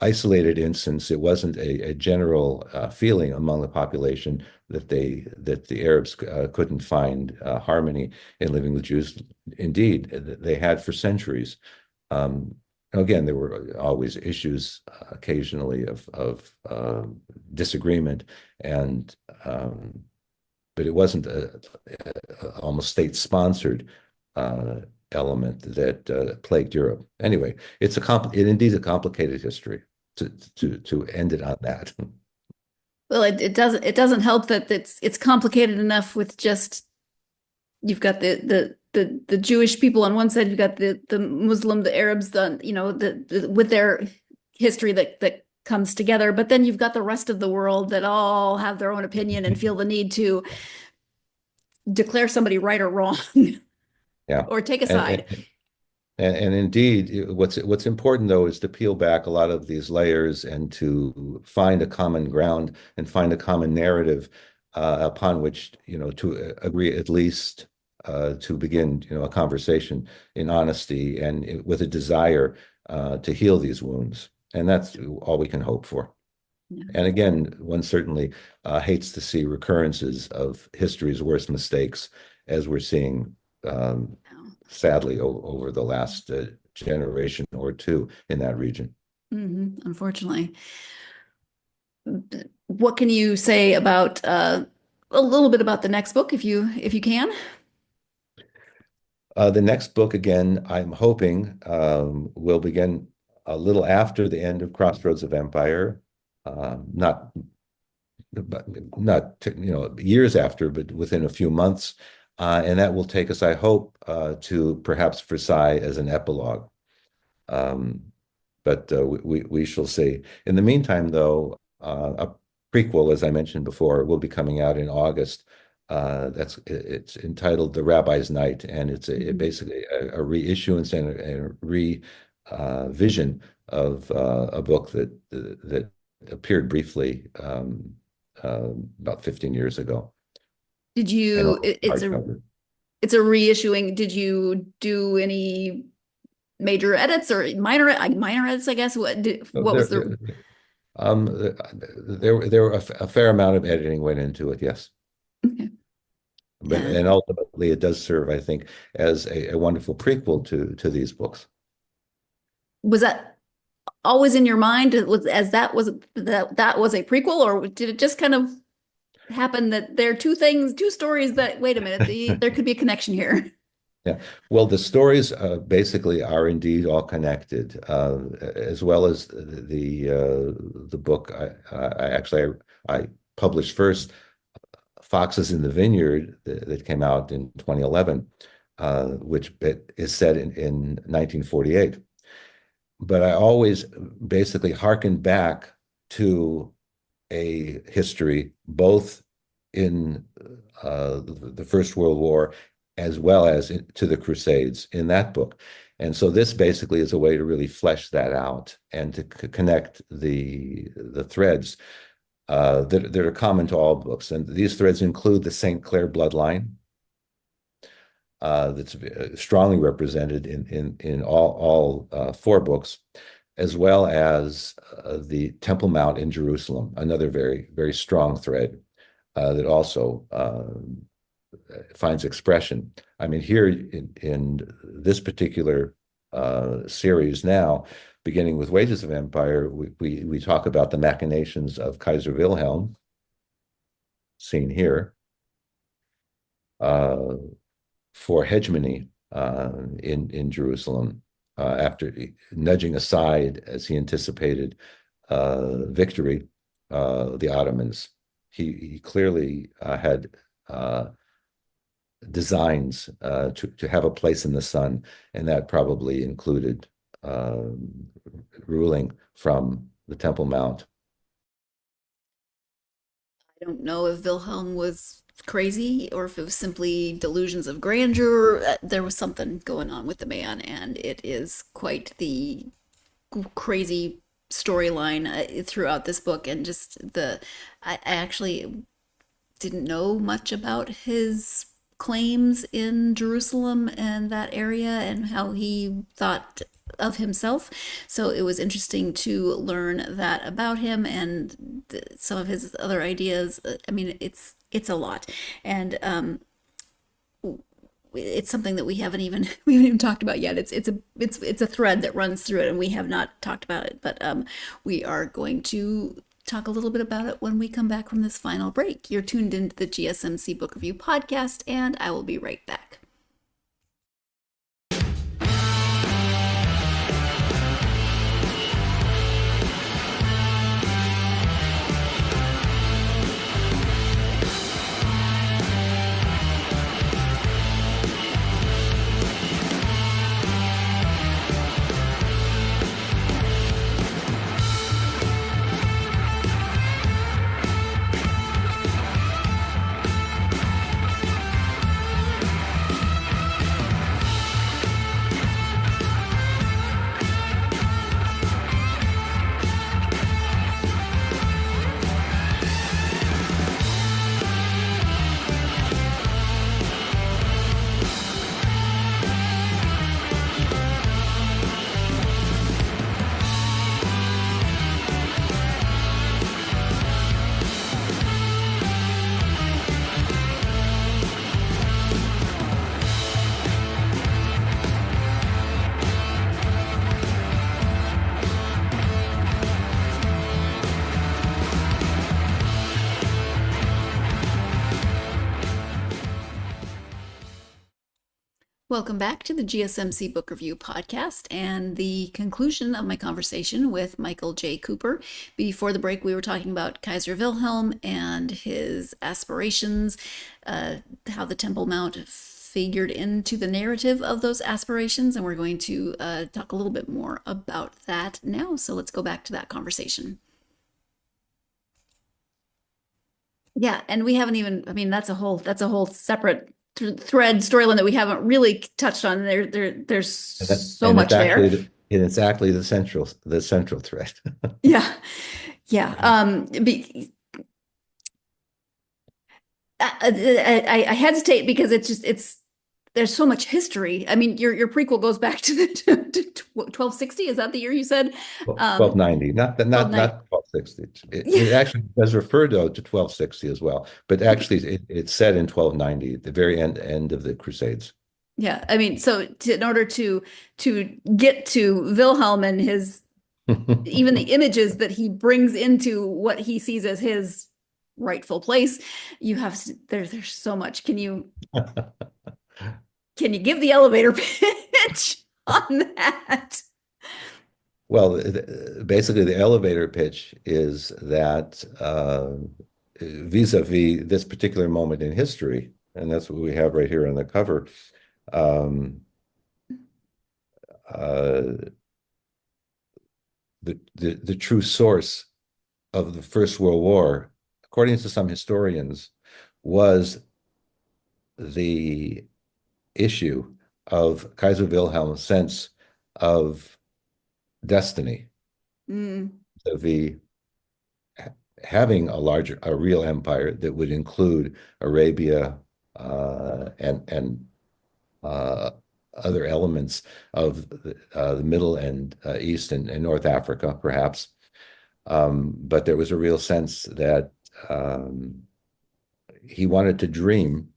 isolated incidents. It wasn't a general feeling among the population that the Arabs couldn't find harmony in living with Jews. Indeed, they had for centuries. Again, there were always issues occasionally of disagreement, and but it wasn't a almost state-sponsored element that plagued Europe. Anyway, it's indeed a complicated history. To end it on that. Well, it doesn't help that it's complicated enough with just, you've got the Jewish people on one side, you've got the Muslim, the Arabs, with their history that comes together, but then you've got the rest of the world that all have their own opinion and feel the need to declare somebody right or wrong. Yeah. Or take a side. And indeed, what's important, though, is to peel back a lot of these layers and to find a common ground and find a common narrative upon which, to agree, at least to begin, a conversation in honesty and with a desire to heal these wounds. And that's all we can hope for. Yeah. And again, one certainly hates to see recurrences of history's worst mistakes, as we're seeing sadly over the last generation or two in that region. Unfortunately. What can you say about a little bit about the next book, if you can? The next book, again, I'm hoping will begin a little after the end of Crossroads of Empire, not years after, but within a few months. And that will take us, I hope, to perhaps Versailles as an epilogue. But we shall see. In the meantime, though, a prequel, as I mentioned before, will be coming out in August. It's entitled The Rabbi's Night, and it's basically a reissuance and a revision of a book that appeared briefly about 15 years ago. Did you? It's a reissuing. Did you do any major edits or minor edits? I guess. What was the? There were a fair amount of editing went into it. Yes. Okay. But and ultimately, it does serve, I think, as a wonderful prequel to these books. Was that always in your mind? That was a prequel, or did it just kind of happen that there are two stories that, wait a minute, there could be a connection here? Yeah. Well, the stories basically are indeed all connected, as well as the book. I published first Foxes in the Vineyard that came out in 2011, which is set in 1948. But I always basically hearkened back to a history, both in the First World War as well as to the Crusades in that book. And so this basically is a way to really flesh that out and to connect the threads that are common to all books. And these threads include the St. Clair bloodline, that's strongly represented in all four books, as well as the Temple Mount in Jerusalem, another very, very strong thread that also finds expression. I mean, here in this particular series now, beginning with Wages of Empire, we talk about the machinations of Kaiser Wilhelm, seen here, for hegemony in Jerusalem, after nudging aside, as he anticipated, victory, the Ottomans. He clearly had designs to have a place in the sun, and that probably included ruling from the Temple Mount. I don't know if Wilhelm was crazy or if it was simply delusions of grandeur. There was something going on with the man, and it is quite the crazy storyline throughout this book. And just I actually didn't know much about his claims in Jerusalem and that area and how he thought of himself. So it was interesting to learn that about him and some of his other ideas. I mean, it's a lot, and it's something that we haven't even talked about yet. It's a thread that runs through it, and we have not talked about it. But we are going to talk a little bit about it when we come back from this final break. You're tuned into the GSMC Book Review podcast, and I will be right back. Welcome back to the GSMC Book Review podcast and the conclusion of my conversation with Michael J. Cooper. Before the break, we were talking about Kaiser Wilhelm and his aspirations, how the Temple Mount figured into the narrative of those aspirations, and we're going to talk a little bit more about that now. So let's go back to that conversation. Yeah, and we haven't even, I mean, that's a whole separate thread storyline that we haven't really touched on. There's so much there. And it's actually the central thread. Yeah. I hesitate because there's so much history. I mean, your prequel goes back to 1260. Is that the year you said? 1290, not 1260. It actually does refer to 1260 as well, but actually it's set in 1290, the very end of the Crusades. Yeah, I mean, so in order to get to Wilhelm and his even the images that he brings into what he sees as his rightful place, you have there's so much. Can you? Can you give the elevator pitch on that? Well, basically, the elevator pitch is that vis-a-vis this particular moment in history, and that's what we have right here on the cover. Um, the true source of the First World War, according to some historians, was the issue of Kaiser Wilhelm's sense of destiny, the having a real empire that would include Arabia and other elements of the Middle and East and North Africa, perhaps. But there was a real sense that he wanted to dream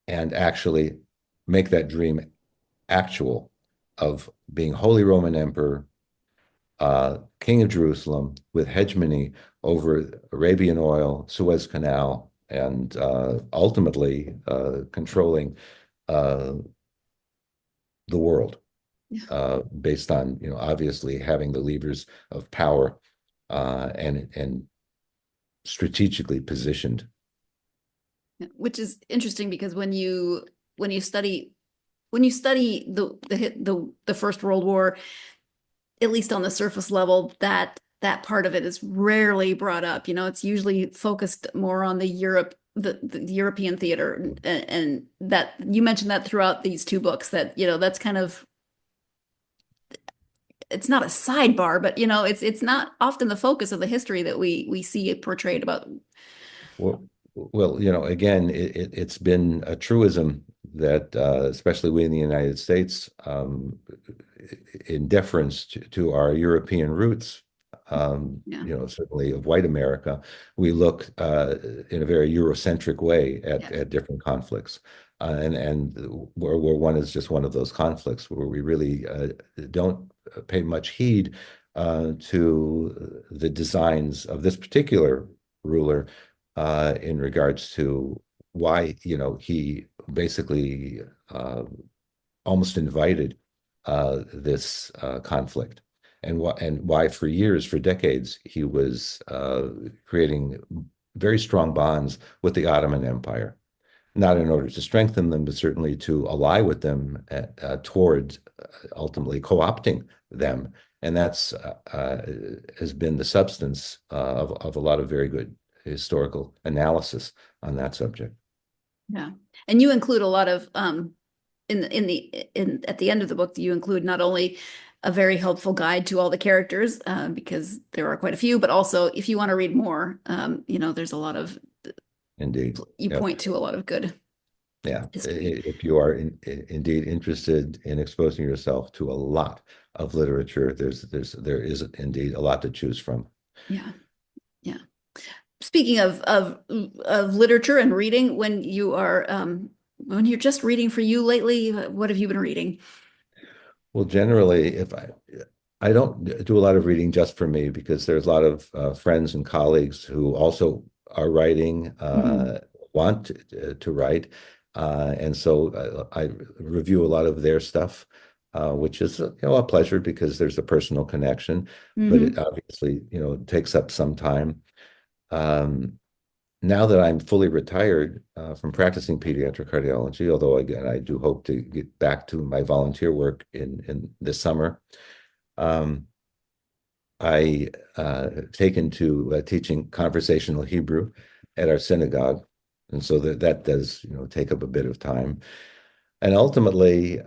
and actually make that dream actual, of being Holy Roman Emperor, King of Jerusalem, with hegemony over Arabian oil, Suez Canal, and ultimately controlling the world, based on, obviously having the levers of power and strategically positioned. Which is interesting, because when you study the First World War, at least on the surface level, that part of it is rarely brought up. It's usually focused more on the European theater, and that you mentioned that throughout these two books, that that's kind of, it's not a sidebar, but it's not often the focus of the history that we see it portrayed about. Well, again, it's been a truism that, especially we in the United States, in deference to our European roots, certainly of white America, we look in a very Eurocentric way at different conflicts. And World War I is just one of those conflicts where we really don't pay much heed to the designs of this particular ruler, in regards to why, he basically almost invited this conflict, and why for years, for decades, he was creating very strong bonds with the Ottoman Empire, not in order to strengthen them, but certainly to ally with them towards ultimately co-opting them. And that's has been the substance of a lot of very good historical analysis on that subject. Yeah, and you include a lot of at the end of the book, you include not only a very helpful guide to all the characters, because there are quite a few, but also if you want to read more, there's a lot of, indeed, you point to a lot of good. Yeah, if you are indeed interested in exposing yourself to a lot of literature, there is indeed a lot to choose from. Yeah. Speaking of literature and reading, when you're just reading for you lately, what have you been reading? Well, generally, if I don't do a lot of reading just for me, because there's a lot of friends and colleagues who also are writing, want to write, and so I review a lot of their stuff, which is a pleasure, because there's a personal connection, but it obviously takes up some time. Now that I'm fully retired from practicing pediatric cardiology, although again I do hope to get back to my volunteer work in this summer, I taken to teaching conversational Hebrew at our synagogue, and so that does take up a bit of time. And ultimately,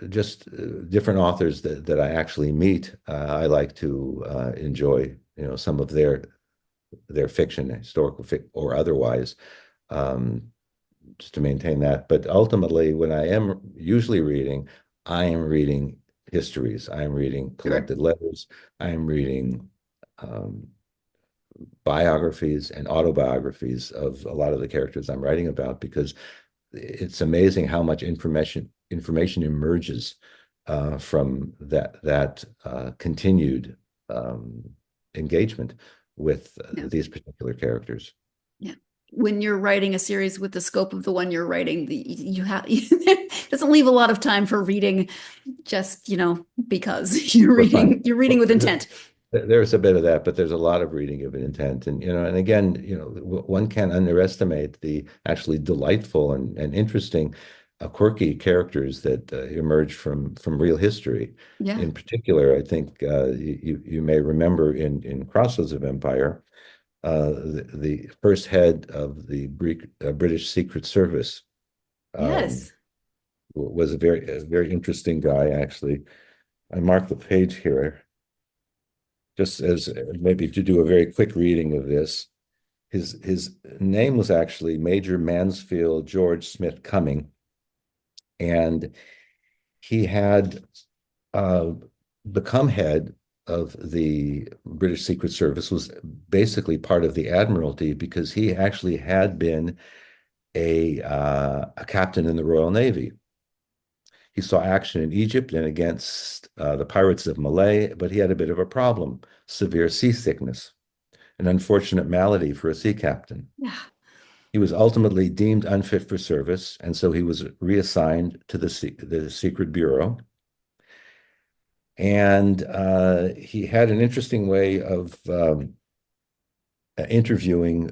just different authors that I actually meet, I like to enjoy some of their fiction, historical or otherwise, just to maintain that. But ultimately, when I am usually reading, I am reading histories. I am reading collected letters. I am reading biographies and autobiographies of a lot of the characters I'm writing about, because it's amazing how much information emerges from that continued engagement with these particular characters. Yeah. when you're writing a series with the scope of the one you're writing, you have it doesn't leave a lot of time for reading just, because For fun. you're reading with intent. There's a bit of that, but there's a lot of reading of intent. And, and again, one can't underestimate the actually delightful and interesting, quirky characters that emerge from real history. Yeah. In particular, I think you may remember in Crossroads of Empire, the first head of the British Secret Service Yes. was a very interesting guy, actually. I marked the page here just as maybe to do a very quick reading of this. His name was actually Major Mansfield George Smith Cumming, and he had become head of the British Secret Service, was basically part of the Admiralty, because he actually had been a captain in the Royal Navy. He saw action in Egypt and against the pirates of Malay, but he had a bit of a problem: severe seasickness, an unfortunate malady for a sea captain. Yeah. He was ultimately deemed unfit for service, and so he was reassigned to the Secret Bureau. And he had an interesting way of interviewing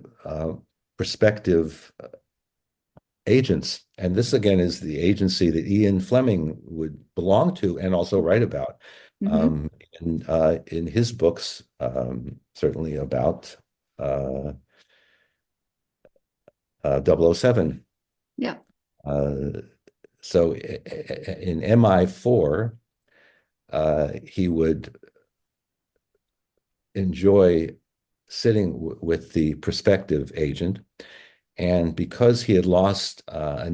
prospective agents. And this, again, is the agency that Ian Fleming would belong to and also write about in his books, certainly about 007. Yeah. So in MI4, he would enjoy sitting with the prospective agent, and because he had lost a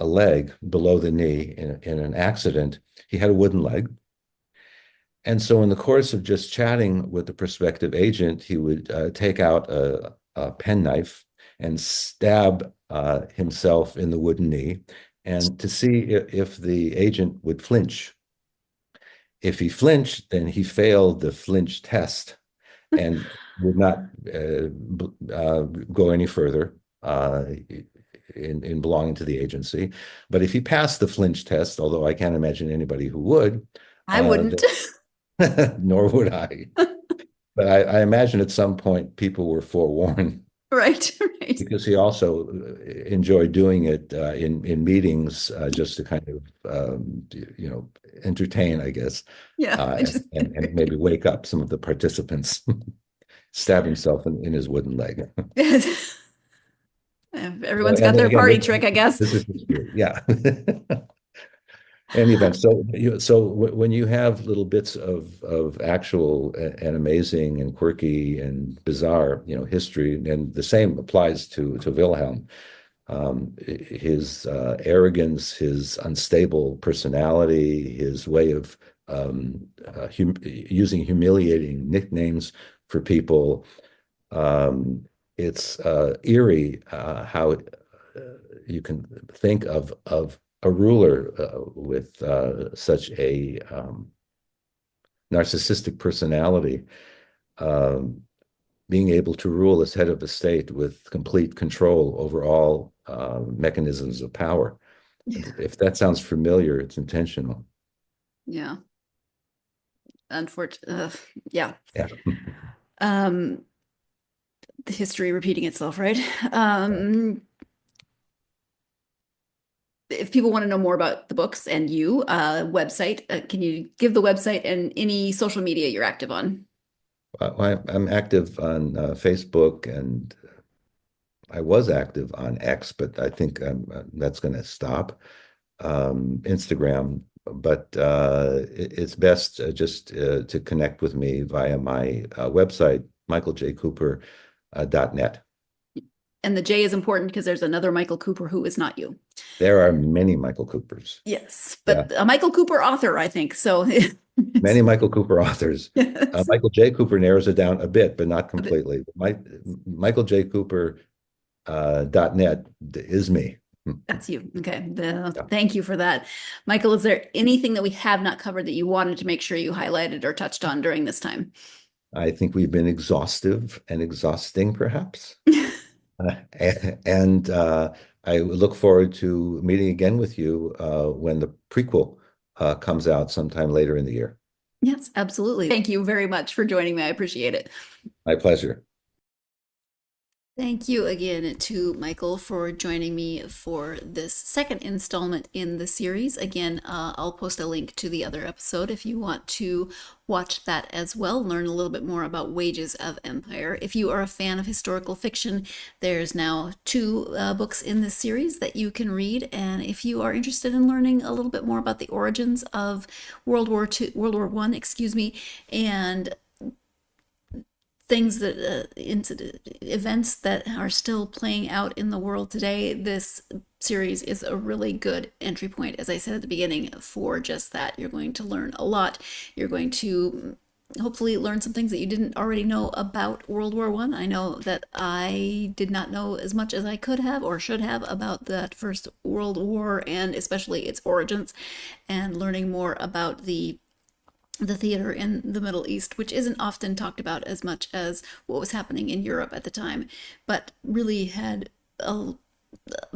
leg below the knee in an accident, he had a wooden leg. And so in the course of just chatting with the prospective agent, he would take out a penknife and stab himself in the wooden knee, and to see if the agent would flinch. If he flinched, then he failed the flinch test and would not go any further in belonging to the agency. But if he passed the flinch test, although I can't imagine anybody who would, I wouldn't. nor would I. But I imagine at some point people were forewarned. Right. Because he also enjoyed doing it in meetings, just to kind of entertain, I guess. Yeah. And maybe wake up some of the participants. Stab himself in his wooden leg. Everyone's got their party trick, I guess. This is true. Yeah. Any event, so when you have little bits of actual and amazing and quirky and bizarre, history, and the same applies to Wilhelm, his arrogance, his unstable personality, his way of using humiliating nicknames for people. It's eerie how you can think of a ruler with such a narcissistic personality being able to rule as head of the state with complete control over all mechanisms of power. Yeah. If that sounds familiar, it's intentional. Yeah. Unfortunately, yeah. Yeah. The history repeating itself, right? If people want to know more about the books and you, website, can you give the website and any social media you're active on? I'm active on Facebook, and I was active on X, but I think that's going to stop. Instagram, but it's best just to connect with me via my website, michaeljcooper.net. And the J is important because there's another Michael Cooper who is not you. There are many Michael Coopers. Yes, but a Michael Cooper author, I think. So many Michael Cooper authors. Yes. Michael J. Cooper narrows it down a bit, but not completely. michaeljcooper.net is me. That's you. Okay. Thank you for that. Michael, is there anything that we have not covered that you wanted to make sure you highlighted or touched on during this time? I think we've been exhaustive and exhausting, perhaps. And I look forward to meeting again with you when the prequel comes out sometime later in the year. Yes, absolutely. Thank you very much for joining me. I appreciate it. My pleasure. Thank you again to Michael for joining me for this second installment in the series. Again, I'll post a link to the other episode if you want to watch that as well, learn a little bit more about Wages of Empire. If you are a fan of historical fiction, there's now 2 books in this series that you can read. And if you are interested in learning a little bit more about the origins of World War I, and things that events that are still playing out in the world today, this series is a really good entry point, as I said at the beginning, for just that. You're going to learn a lot. You're going to hopefully learn some things that you didn't already know about World War I. I know that I did not know as much as I could have or should have about that First World War, and especially its origins, and learning more about the theater in the Middle East, which isn't often talked about as much as what was happening in Europe at the time, but really had a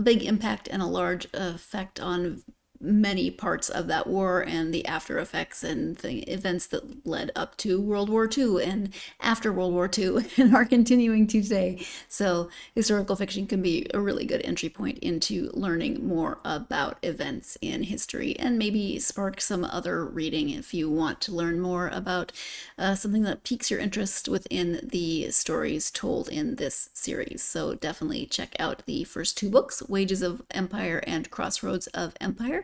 big impact and a large effect on many parts of that war and the after effects and the events that led up to World War II and after World War II and are continuing to today. So historical fiction can be a really good entry point into learning more about events in history, and maybe spark some other reading if you want to learn more about something that piques your interest within the stories told in this series. So definitely check out the first 2 books, Wages of Empire and Crossroads of Empire.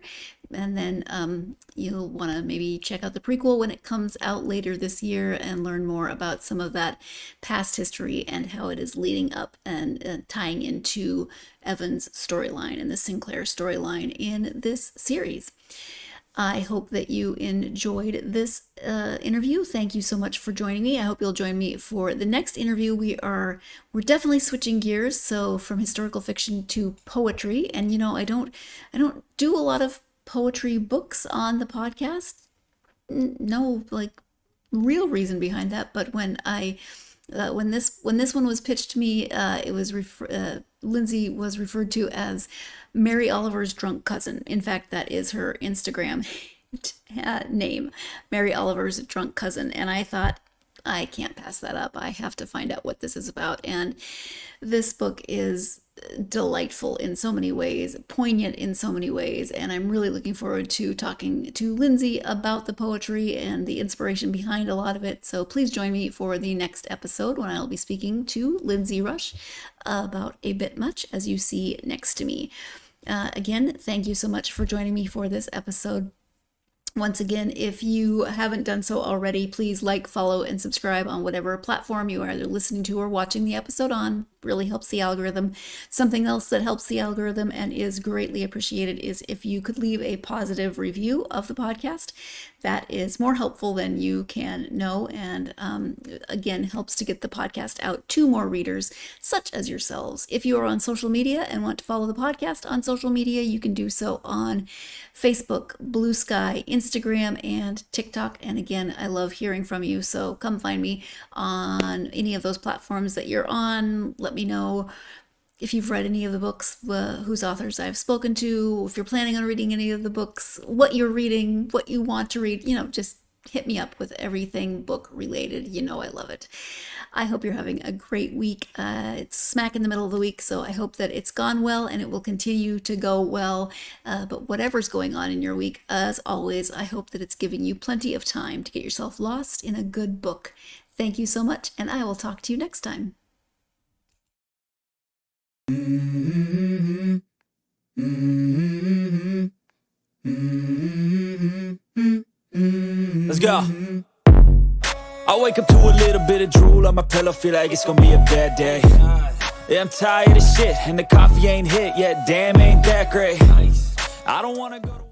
And then you'll want to maybe check out the prequel when it comes out later this year and learn more about some of that past history and how it is leading up and tying into Evan's storyline and the Sinclair storyline in this series. I hope that you enjoyed this interview. Thank you so much for joining me. I hope you'll join me for the next interview. We're definitely switching gears, so from historical fiction to poetry. And I don't do a lot of poetry books on the podcast. No real reason behind that, but when this one was pitched to me, it was Lindsay was referred to as Mary Oliver's drunk cousin. In fact, that is her Instagram name, Mary Oliver's drunk cousin. And I thought, I can't pass that up. I have to find out what this is about. And this book is delightful in so many ways, poignant in so many ways, and I'm really looking forward to talking to Lindsay about the poetry and the inspiration behind a lot of it. So please join me for the next episode when I'll be speaking to Lindsay Rush about A Bit Much, as you see next to me. Again, thank you so much for joining me for this episode. Once again, if you haven't done so already, please like, follow, and subscribe on whatever platform you are either listening to or watching the episode on. Really helps the algorithm. Something else that helps the algorithm and is greatly appreciated is if you could leave a positive review of the podcast. That is more helpful than you can know, and again, helps to get the podcast out to more readers, such as yourselves. If you are on social media and want to follow the podcast on social media, you can do so on Facebook, Blue Sky, Instagram, and TikTok. And again, I love hearing from you, so come find me on any of those platforms that you're on. Let me know if you've read any of the books, whose authors I've spoken to, if you're planning on reading any of the books, what you're reading, what you want to read, just hit me up with everything book related. I love it. I hope you're having a great week. It's smack in the middle of the week, so I hope that it's gone well and it will continue to go well. But whatever's going on in your week, as always, I hope that it's giving you plenty of time to get yourself lost in a good book. Thank you so much, and I will talk to you next time. Let's go. I wake up to a little bit of drool on my pillow, feel like it's gonna be a bad day. Yeah, I'm tired of shit, and the coffee ain't hit yet, damn, ain't that great. I don't wanna go to